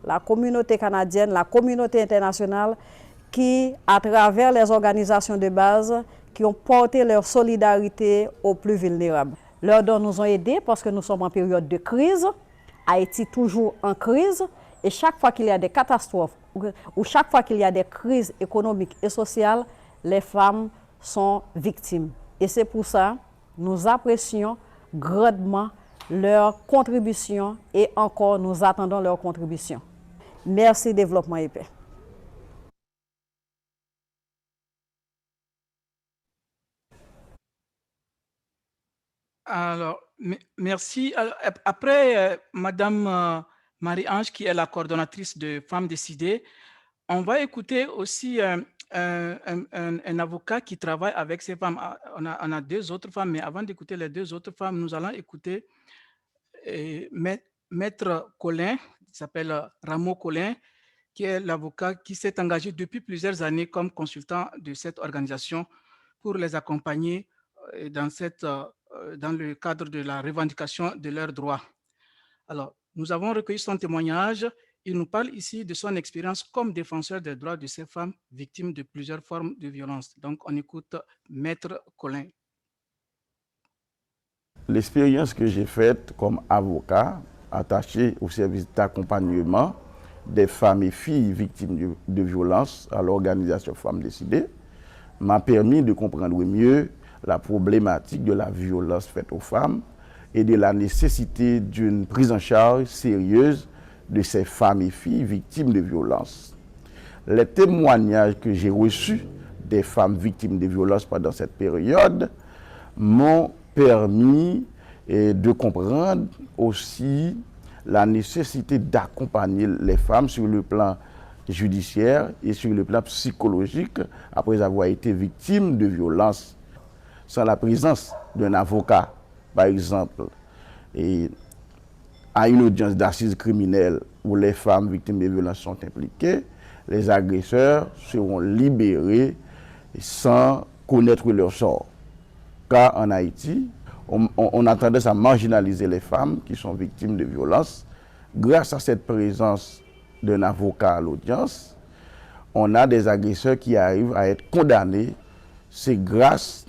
canadienne, la communauté internationale qui, à travers les organisations de base, qui ont porté leur solidarité aux plus vulnérables. Leurs dons nous ont aidés parce que nous sommes en période de crise, Haïti toujours en crise, et chaque fois qu'il y a des catastrophes ou chaque fois qu'il y a des crises économiques et sociales, les femmes sont victimes. Et c'est pour ça que nous apprécions grandement leur contribution et encore nous attendons leur contribution. Merci Développement et Paix. Alors, merci. Alors, après, Madame Marie-Ange, qui est la coordonnatrice de Femmes Décidées, on va écouter aussi un avocat qui travaille avec ces femmes. On a deux autres femmes, mais avant d'écouter les deux autres femmes, nous allons écouter Maître Colin, qui s'appelle Rameau Colin, qui est l'avocat qui s'est engagé depuis plusieurs années comme consultant de cette organisation pour les accompagner dans le cadre de la revendication de leurs droits. Alors, nous avons recueilli son témoignage. Il nous parle ici de son expérience comme défenseur des droits de ces femmes victimes de plusieurs formes de violence. Donc, on écoute Maître Colin. L'expérience que j'ai faite comme avocat attaché au service d'accompagnement des femmes et filles victimes de violences à l'organisation Femmes Décidées m'a permis de comprendre mieux la problématique de la violence faite aux femmes et de la nécessité d'une prise en charge sérieuse de ces femmes et filles victimes de violences. Les témoignages que j'ai reçus des femmes victimes de violences pendant cette période m'ont permis de comprendre aussi la nécessité d'accompagner les femmes sur le plan judiciaire et sur le plan psychologique après avoir été victimes de violences. Sans la présence d'un avocat, par exemple, et à une audience d'assises criminelles où les femmes victimes de violences sont impliquées, les agresseurs seront libérés sans connaître leur sort. Car en Haïti, on a tendance à marginaliser les femmes qui sont victimes de violences. Grâce à cette présence d'un avocat à l'audience, on a des agresseurs qui arrivent à être condamnés. C'est grâce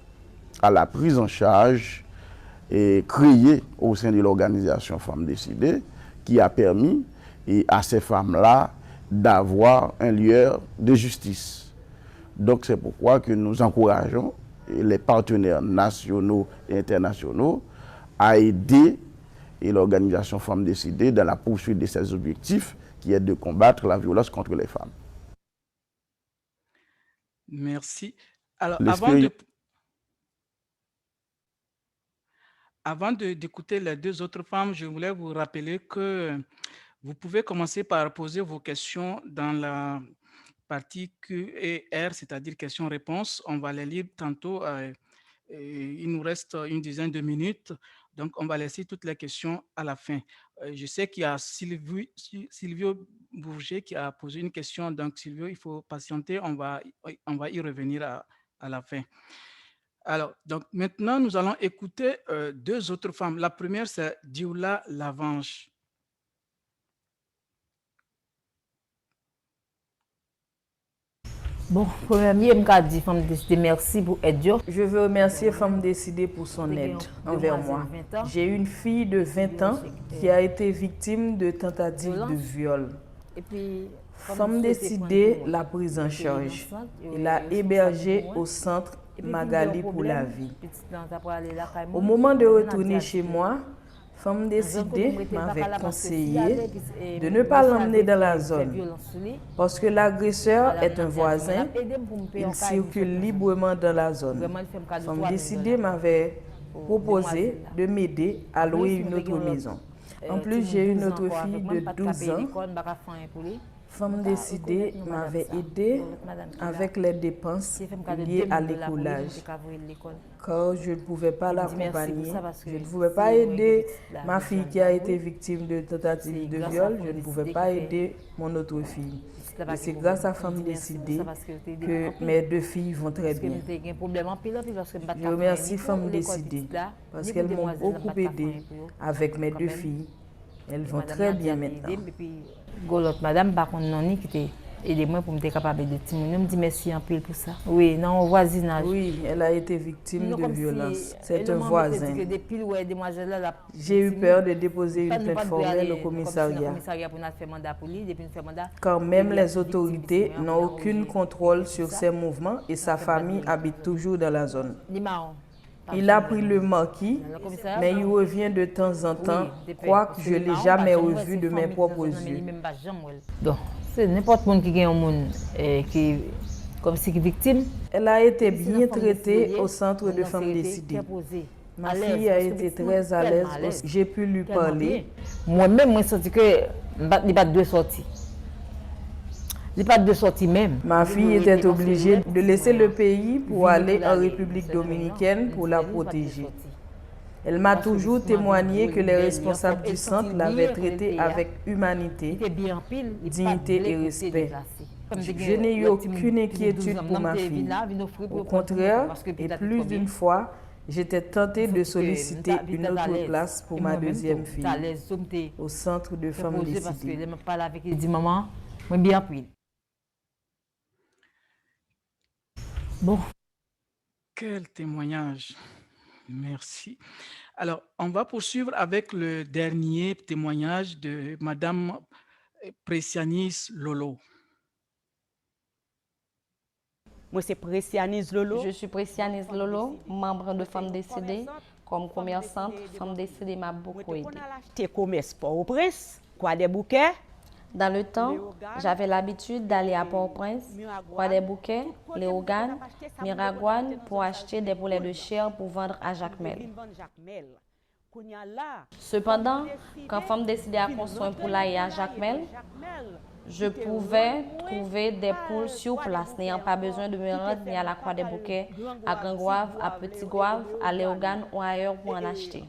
à la prise en charge et créée au sein de l'organisation Femmes Décidées qui a permis à ces femmes-là d'avoir un lieu de justice. Donc c'est pourquoi que nous encourageons les partenaires nationaux et internationaux à aider l'organisation Femmes Décidées dans la poursuite de ses objectifs qui est de combattre la violence contre les femmes. Merci. Alors, avant d'écouter les deux autres femmes, je voulais vous rappeler que vous pouvez commencer par poser vos questions dans la partie Q&R, c'est-à-dire questions-réponses. On va les lire tantôt. Il nous reste une dizaine de minutes, donc on va laisser toutes les questions à la fin. Je sais qu'il y a Silvio Bourget qui a posé une question, donc Silvio, il faut patienter, on va y revenir à la fin. Alors, donc maintenant, nous allons écouter deux autres femmes. La première, c'est Dioula Lavanche. Bon, premièrement, je me dis Femmes Décidées, merci pour l'aide. Je veux remercier Femmes Décidées pour son aide envers moi. J'ai une fille de 20 ans qui a été victime de tentatives de viol. Femmes Décidées l'a prise en charge et l'a hébergée au centre Magali pour la vie. Au moment de retourner chez moi, Femmes Décidées m'avait conseillé de ne pas l'emmener dans la zone parce que l'agresseur est un voisin, il circule librement dans la zone. Femmes Décidées m'avait proposé de m'aider à louer une autre maison. En plus, j'ai une autre fille de 12 ans. Femmes Décidées m'avait aidé avec les dépenses liées à l'écoulage. Car je ne pouvais pas l'accompagner, je ne pouvais pas aider ma fille qui a été victime de tentative de viol, je ne pouvais pas aider mon autre fille. Et c'est grâce à Femmes Décidées que mes deux filles vont très bien. Je remercie Femmes Décidées parce qu'elles m'ont beaucoup aidé avec mes deux filles. Elles vont très bien maintenant. L'autre madame, par contre, non, qui était aidé moi pour me capable de témoigner. Je me dis merci un peu pour ça. Oui, non, au voisinage. Oui, elle a été victime de violence. C'est un voisin. J'ai eu peur de déposer une plainte formelle au commissariat. Car même les autorités n'ont aucun contrôle sur ses mouvements et sa famille habite toujours dans la zone. Il a pris le maquis, mais il revient de temps en temps, quoique je ne l'ai jamais revu de mes propres yeux. Donc, c'est n'importe qui gagne un monde qui comme si victime. Elle a été bien traitée au centre de Femmes Décidées. Ma fille a été très à l'aise, j'ai pu lui parler. Moi-même, je me sens que il n'y a pas de sortie. Il n'y a pas de sortie même. Ma fille était obligée de laisser le pays pour aller en République dominicaine pour la protéger. Elle m'a toujours témoigné que les responsables du centre l'avaient traitée avec humanité, dignité et respect. Je n'ai eu aucune inquiétude pour ma fille. Au contraire, et plus d'une fois, j'étais tentée de solliciter une autre place pour ma deuxième fille au centre de Femmes Décidées. Bon. Quel témoignage. Merci. Alors, on va poursuivre avec le dernier témoignage de Madame Précianis Lolo. Moi, c'est Précianis Lolo. Je suis Précianis Lolo, membre de Femmes Décidées. Comme commerçante, Femmes Décidées m'a beaucoup aidé. Tu commerces Port-au-Prince, quoi des bouquets? Dans le temps, j'avais l'habitude d'aller à Port-au-Prince, voir des bouquets, Léogane, Miragouane pour acheter des poulets de chair pour vendre à Jacmel. Cependant, quand Femmes Décidées a construit un poulailler à Jacmel, je pouvais trouver des poules sur place, n'ayant pas besoin de me rendre ni à la Croix des Bouquets, à Grand Goave, à Petit Goave, à Léogane ou ailleurs pour en acheter.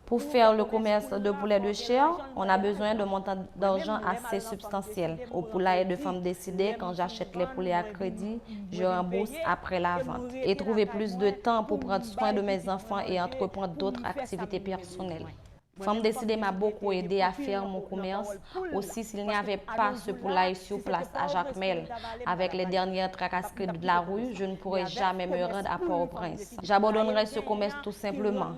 Pour faire le commerce de poulets de chair, on a besoin de montant d'argent assez substantiel. Au poulailler de Femmes Décidées, quand j'achète les poulets à crédit, je rembourse après la vente. Et trouver plus de temps pour prendre soin de mes enfants et entreprendre d'autres activités personnelles. Femmes Décidées m'a beaucoup aidé à faire mon commerce. Aussi, s'il n'y avait pas ce poulailler sur place à Jacmel, avec les dernières tracasseries de la rue, je ne pourrais jamais me rendre à Port-au-Prince. J'abandonnerais ce commerce tout simplement.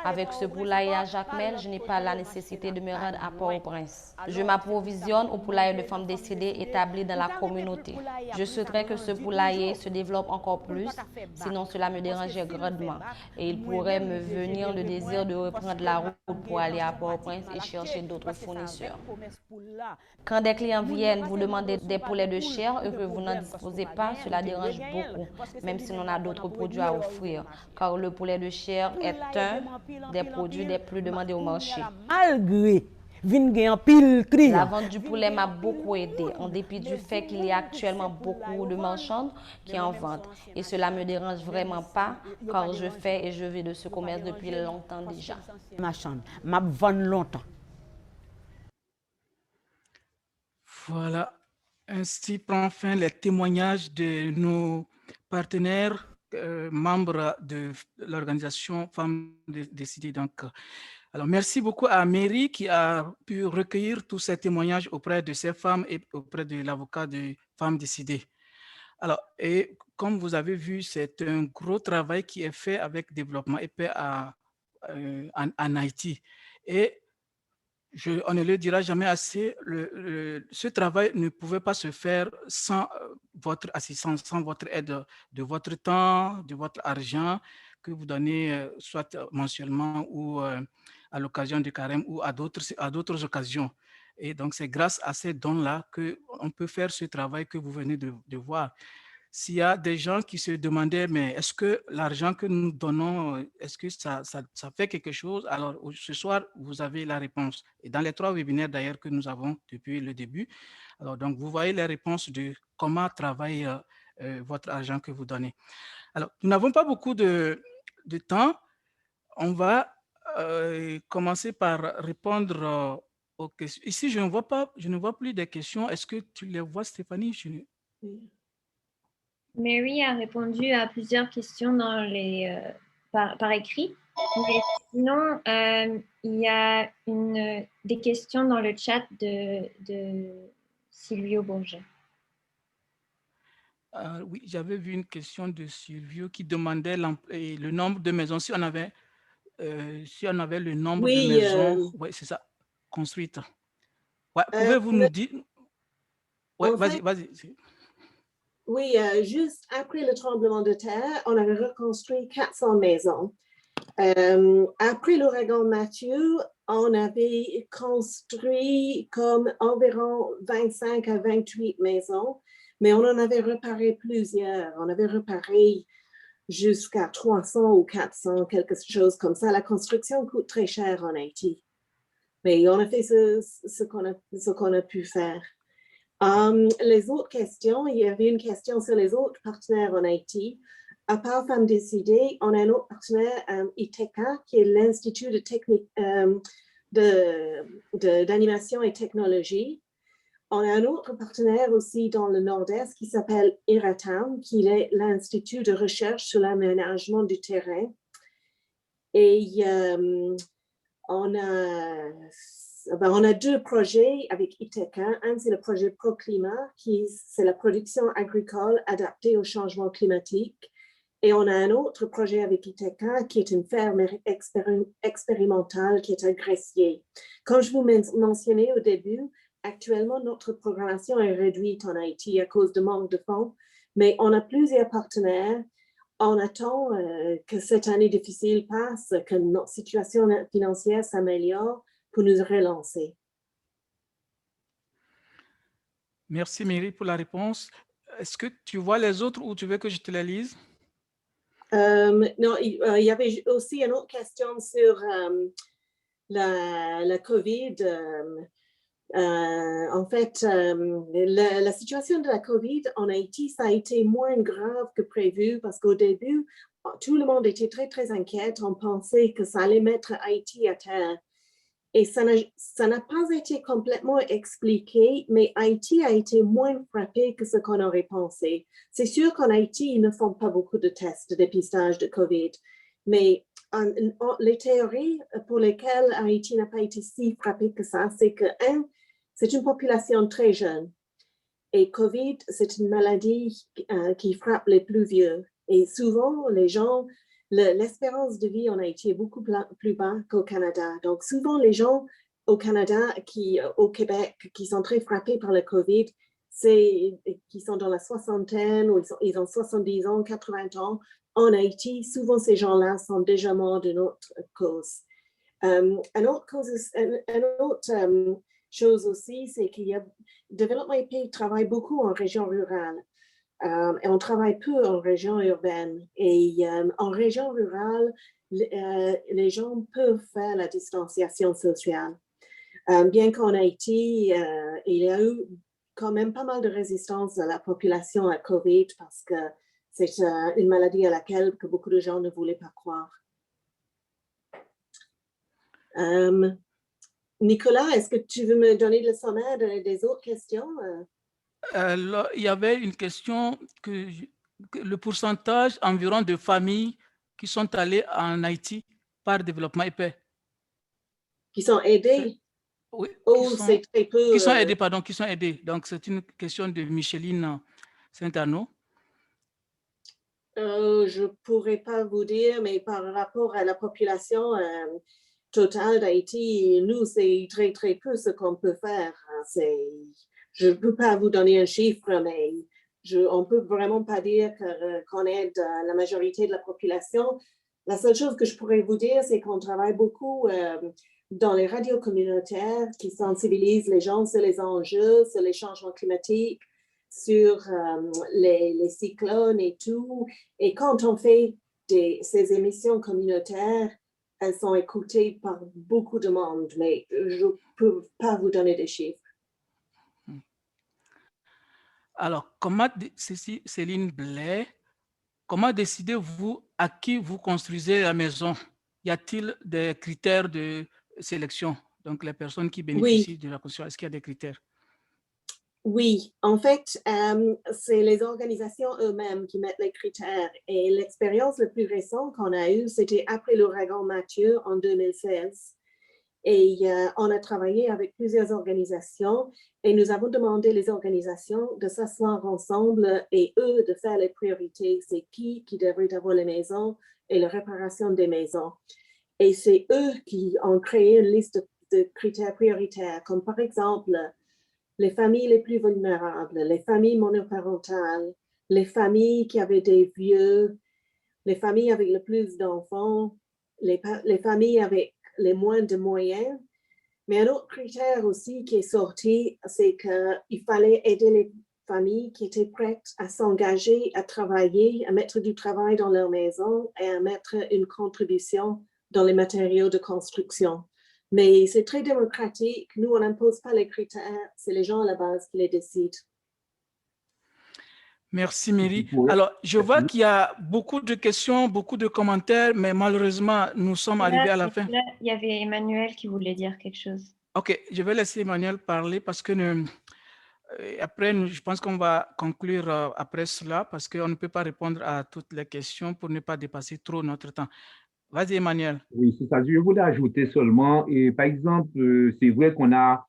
Avec ce poulailler à Jacmel, je n'ai pas la nécessité de me rendre à Port-au-Prince. Je m'approvisionne au poulailler de Femmes Décidées établi dans la communauté. Je souhaiterais que ce poulailler se développe encore plus, sinon cela me dérangeait grandement. Et il pourrait me venir le désir de reprendre la route pour aller à Port-au-Prince et chercher d'autres fournisseurs. Quand des clients viennent vous demander des poulets de chair et que vous n'en disposez pas, cela dérange beaucoup, même si l'on a d'autres produits à offrir, car le poulet de chair est un des produits les plus demandés au marché. La vente du poulet m'a beaucoup aidé, en dépit du fait qu'il y a actuellement beaucoup de marchands qui en vendent. Et cela ne me dérange vraiment pas, car je fais et je vis de ce commerce depuis longtemps déjà. Voilà, ainsi prend fin les témoignages de nos partenaires, membres de l'organisation Femmes Décidées. Donc, alors, merci beaucoup à Mary qui a pu recueillir tous ces témoignages auprès de ces femmes et auprès de l'avocat de Femmes Décidées. Alors, et comme vous avez vu, c'est un gros travail qui est fait avec Développement et Paix en Haïti. Et on ne le dira jamais assez, ce travail ne pouvait pas se faire sans votre assistance, sans votre aide de votre temps, de votre argent que vous donnez soit mensuellement ou à l'occasion du carême ou à d'autres occasions. Et donc, c'est grâce à ces dons-là qu'on peut faire ce travail que vous venez de voir. S'il y a des gens qui se demandaient, mais est-ce que l'argent que nous donnons, est-ce que ça fait quelque chose? Alors, ce soir, vous avez la réponse. Et dans les 3 webinaires d'ailleurs que nous avons depuis le début, alors donc vous voyez les réponses de comment travaille votre argent que vous donnez. Alors, nous n'avons pas beaucoup de temps. On va commencer par répondre aux questions. Ici, je ne vois plus des questions. Est-ce que tu les vois, Stéphanie? Mary a répondu à plusieurs questions dans par écrit. Mais sinon, il y a des questions dans le chat de Silvio Bourget. Oui, j'avais vu une question de Silvio qui demandait le nombre de maisons. Si on avait le nombre de maisons, oui, c'est ça, construites. Ouais, pouvez-vous nous dire? Ouais, vas-y. Oui, juste après le tremblement de terre, on avait reconstruit 400 maisons. Après l'ouragan Matthew, on avait construit comme environ 25 à 28 maisons, mais on en avait réparé plusieurs. On avait réparé jusqu'à 300 ou 400, quelque chose comme ça. La construction coûte très cher en Haïti, mais on a fait ce qu'on a pu faire. Les autres questions, il y avait une question sur les autres partenaires en Haïti. À part Femmes Décidées, on a un autre partenaire, ITECA, qui est l'Institut de technique d'animation et technologie. On a un autre partenaire aussi dans le Nord-Est qui s'appelle IRATAM, qui est l'Institut de recherche sur l'aménagement du terrain. Et on a 2 projets avec ITECA. Un, c'est le projet ProClimat, c'est la production agricole adaptée au changement climatique. Et on a un autre projet avec Ithaca qui est une ferme expérimentale qui est à Gressier. Comme je vous mentionnais au début, actuellement, notre programmation est réduite en Haïti à cause de manque de fonds, mais on a plusieurs partenaires. On attend que cette année difficile passe, que notre situation financière s'améliore pour nous relancer. Merci Mary pour la réponse. Est-ce que tu vois les autres ou tu veux que je te les lise? Non, il y avait aussi une autre question sur la COVID. En fait, la situation de la COVID en Haïti, ça a été moins grave que prévu parce qu'au début, tout le monde était très, très inquiet. On pensait que ça allait mettre Haïti à terre. Et ça n'a pas été complètement expliqué, mais Haïti a été moins frappé que ce qu'on aurait pensé. C'est sûr qu'en Haïti, ils ne font pas beaucoup de tests de dépistage de COVID, mais les théories pour lesquelles Haïti n'a pas été si frappé que ça, c'est que, c'est une population très jeune. Et COVID, c'est une maladie qui frappe les plus vieux. Et souvent, les gens... L'espérance de vie en Haïti est beaucoup plus bas qu'au Canada. Donc, souvent, les gens au Canada, au Québec, qui sont très frappés par le COVID, qui sont dans la soixantaine ou ils ont 70 ans, 80 ans. En Haïti, souvent, ces gens-là sont déjà morts d'une autre cause. Une autre chose aussi, c'est qu'il y a... Développement IP travaille beaucoup en région rurale. Et on travaille peu en région urbaine. Et en région rurale, les gens peuvent faire la distanciation sociale. Bien qu'en Haïti, il y a eu quand même pas mal de résistance de la population à COVID parce que c'est une maladie à laquelle que beaucoup de gens ne voulaient pas croire. Nicolas, est-ce que tu veux me donner le sommaire des autres questions? Il y avait une question que le pourcentage environ de familles qui sont allées en Haïti par développement épais. Qui sont aidées? Oui, c'est très peu. Qui sont aidés, pardon, qui sont aidés. Donc, c'est une question de Micheline Saint-Arnaud. Je ne pourrais pas vous dire, mais par rapport à la population totale d'Haïti, nous, c'est très, très peu ce qu'on peut faire. Je ne peux pas vous donner un chiffre, mais on ne peut vraiment pas dire qu'on aide la majorité de la population. La seule chose que je pourrais vous dire, c'est qu'on travaille beaucoup dans les radios communautaires qui sensibilisent les gens sur les enjeux, sur les changements climatiques, sur les cyclones et tout. Et quand on fait ces émissions communautaires, elles sont écoutées par beaucoup de monde, mais je ne peux pas vous donner des chiffres. Alors, Céline Blais, comment décidez-vous à qui vous construisez la maison? Y a-t-il des critères de sélection? Donc, les personnes qui bénéficient de la construction, est-ce qu'il y a des critères? Oui, en fait, c'est les organisations eux-mêmes qui mettent les critères. Et l'expérience la plus récente qu'on a eue, c'était après l'ouragan Mathieu en 2016. Et on a travaillé avec plusieurs organisations et nous avons demandé les organisations de s'asseoir ensemble et eux de faire les priorités. C'est qui devrait avoir les maisons et la réparation des maisons. Et c'est eux qui ont créé une liste de critères prioritaires, comme par exemple les familles les plus vulnérables, les familles monoparentales, les familles qui avaient des vieux, les familles avec le plus d'enfants, les familles avec les moins de moyens. Mais un autre critère aussi qui est sorti, c'est qu'il fallait aider les familles qui étaient prêtes à s'engager, à travailler, à mettre du travail dans leur maison et à mettre une contribution dans les matériaux de construction. Mais c'est très démocratique. Nous, on n'impose pas les critères. C'est les gens à la base qui les décident. Merci, Mary. Alors, je vois qu'il y a beaucoup de questions, beaucoup de commentaires, mais malheureusement, nous sommes arrivés à la fin. Là, il y avait Emmanuel qui voulait dire quelque chose. OK, je vais laisser Emmanuel parler parce que après, je pense qu'on va conclure après cela parce qu'on ne peut pas répondre à toutes les questions pour ne pas dépasser trop notre temps. Vas-y, Emmanuel. Oui, c'est ça. Je voulais ajouter seulement, et par exemple, c'est vrai qu'on a,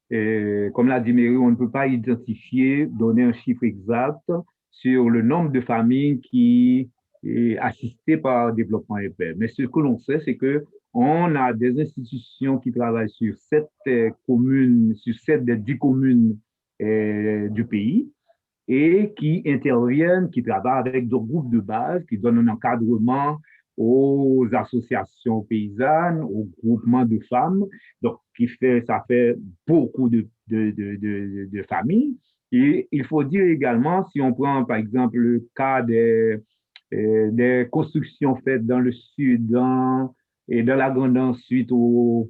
comme l'a dit Mary, on ne peut pas identifier, donner un chiffre exact sur le nombre de familles qui assistés par Développement et Paix. Mais ce que l'on sait, c'est qu'on a des institutions qui travaillent sur 7 communes, sur 7 des 10 communes du pays, et qui interviennent, qui travaillent avec d'autres groupes de base, qui donnent un encadrement aux associations paysannes, aux groupements de femmes. Donc, ça fait beaucoup de familles. Et il faut dire également, si on prend par exemple le cas des constructions faites dans le sud et dans la Grande suite au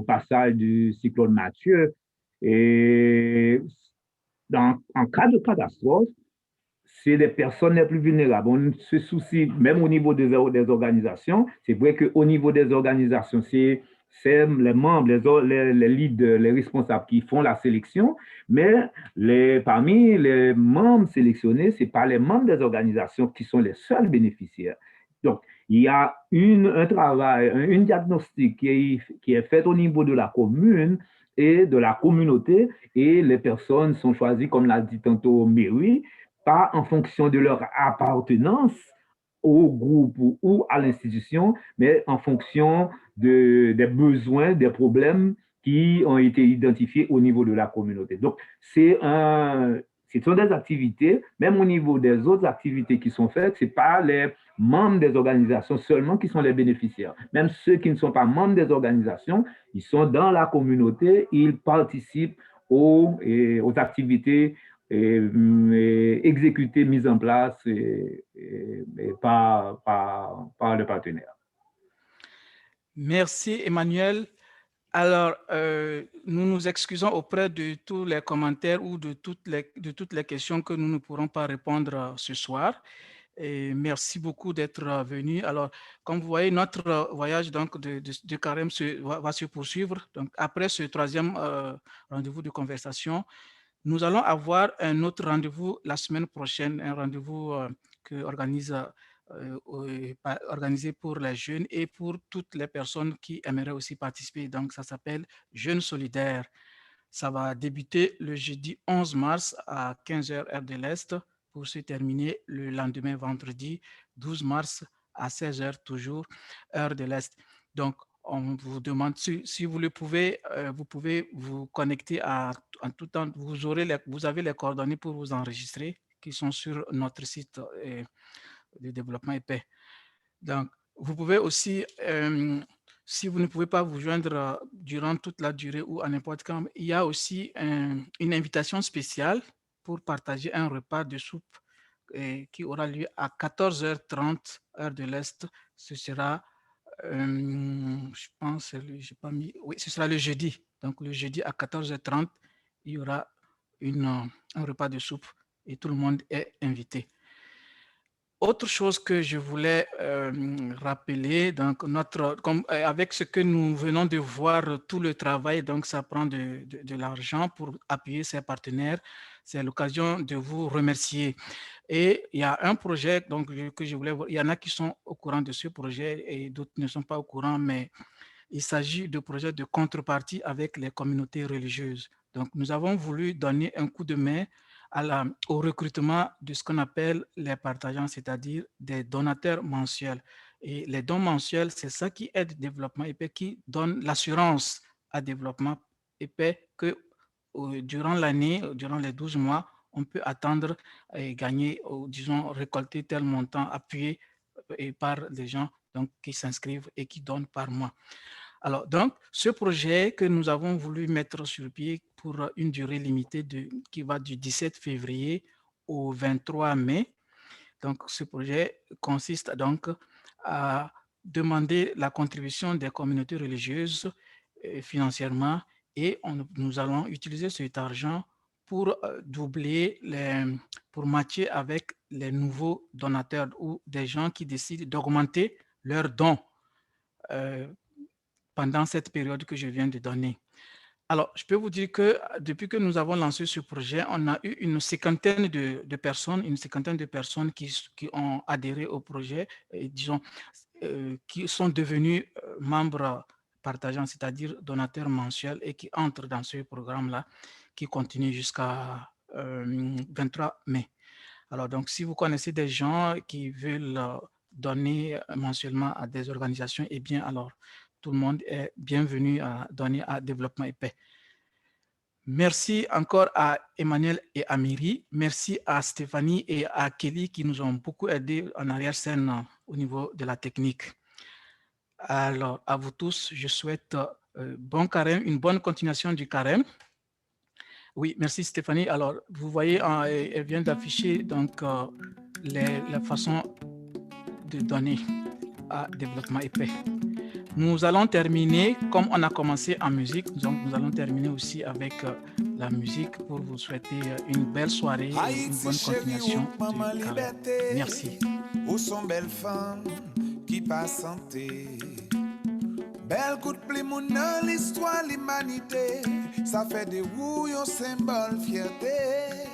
passage du cyclone Mathieu, et en cas de catastrophe, c'est les personnes les plus vulnérables. On se soucie, même au niveau des organisations, c'est vrai qu'au niveau des organisations, c'est les membres, les leaders, les responsables qui font la sélection, mais parmi les membres sélectionnés, ce n'est pas les membres des organisations qui sont les seuls bénéficiaires. Donc, il y a un travail, un diagnostic qui est fait au niveau de la commune et de la communauté, et les personnes sont choisies, comme l'a dit tantôt Mary, pas en fonction de leur appartenance au groupe ou à l'institution, mais en fonction des besoins, des problèmes qui ont été identifiés au niveau de la communauté. Donc, ce sont des activités, même au niveau des autres activités qui sont faites, ce n'est pas les membres des organisations seulement qui sont les bénéficiaires. Même ceux qui ne sont pas membres des organisations, ils sont dans la communauté, ils participent aux activités exécutées, mises en place par le partenaire. Merci Emmanuel. Alors, nous nous excusons auprès de tous les commentaires ou de toutes les questions que nous ne pourrons pas répondre ce soir. Et merci beaucoup d'être venu. Alors, comme vous voyez, notre voyage donc, de Carême va se poursuivre. Donc, après ce troisième rendez-vous de conversation, nous allons avoir un autre rendez-vous la semaine prochaine, un rendez-vous organisé pour les jeunes et pour toutes les personnes qui aimeraient aussi participer. Donc, ça s'appelle Jeunes solidaires. Ça va débuter le jeudi 11 mars à 15h heure de l'Est pour se terminer le lendemain vendredi 12 mars à 16h toujours heure de l'Est. Donc, on vous demande si vous le pouvez, vous pouvez vous connecter en tout temps. Vous avez les coordonnées pour vous enregistrer qui sont sur notre site de développement et paix. Donc, vous pouvez aussi, si vous ne pouvez pas vous joindre durant toute la durée ou à n'importe quand, il y a aussi une invitation spéciale pour partager un repas de soupe qui aura lieu à 14h30 heure de l'Est. Ce sera, je pense, j'ai pas mis, oui, ce sera le jeudi. Donc, le jeudi à 14h30, il y aura un repas de soupe et tout le monde est invité. Autre chose que je voulais rappeler, donc avec ce que nous venons de voir, tout le travail, donc ça prend de l'argent pour appuyer ses partenaires. C'est l'occasion de vous remercier. Et il y a un projet donc, que je voulais voir. Il y en a qui sont au courant de ce projet et d'autres ne sont pas au courant, mais il s'agit de projets de contrepartie avec les communautés religieuses. Donc, nous avons voulu donner un coup de main au recrutement de ce qu'on appelle les partageants, c'est-à-dire des donateurs mensuels. Et les dons mensuels, c'est ça qui aide Développement et Paix, qui donne l'assurance à Développement et Paix que durant l'année, durant les 12 mois, on peut attendre et gagner, disons, récolter tel montant appuyé par les gens donc, qui s'inscrivent et qui donnent par mois. Alors, donc, ce projet que nous avons voulu mettre sur pied pour une durée limitée qui va du 17 février au 23 mai. Donc, ce projet consiste donc à demander la contribution des communautés religieuses financièrement et nous allons utiliser cet argent pour doubler, pour matcher avec les nouveaux donateurs ou des gens qui décident d'augmenter leurs dons pendant cette période que je viens de donner. Alors, je peux vous dire que depuis que nous avons lancé ce projet, on a eu une cinquantaine de personnes qui ont adhéré au projet, et disons, qui sont devenus membres partageants, c'est-à-dire donateurs mensuels et qui entrent dans ce programme-là, qui continue jusqu'à 23 mai. Alors, donc, si vous connaissez des gens qui veulent donner mensuellement à des organisations, eh bien, alors, tout le monde est bienvenu à donner à Développement et Paix. Merci encore à Emmanuel et à Myri. Merci à Stéphanie et à Kelly qui nous ont beaucoup aidés en arrière-scène au niveau de la technique. Alors, à vous tous, je souhaite bon carême, une bonne continuation du carême. Oui, merci Stéphanie. Alors, vous voyez, elle vient d'afficher donc la façon de donner à Développement et Paix. Nous allons terminer, comme on a commencé en musique, donc nous allons terminer aussi avec la musique pour vous souhaiter une belle soirée et une bonne continuation du carême. Merci. Où sont belles femmes qui passent santé. Belle coup de pluie, mon dans l'histoire, l'humanité. Ça fait des roues, un symbole fierté.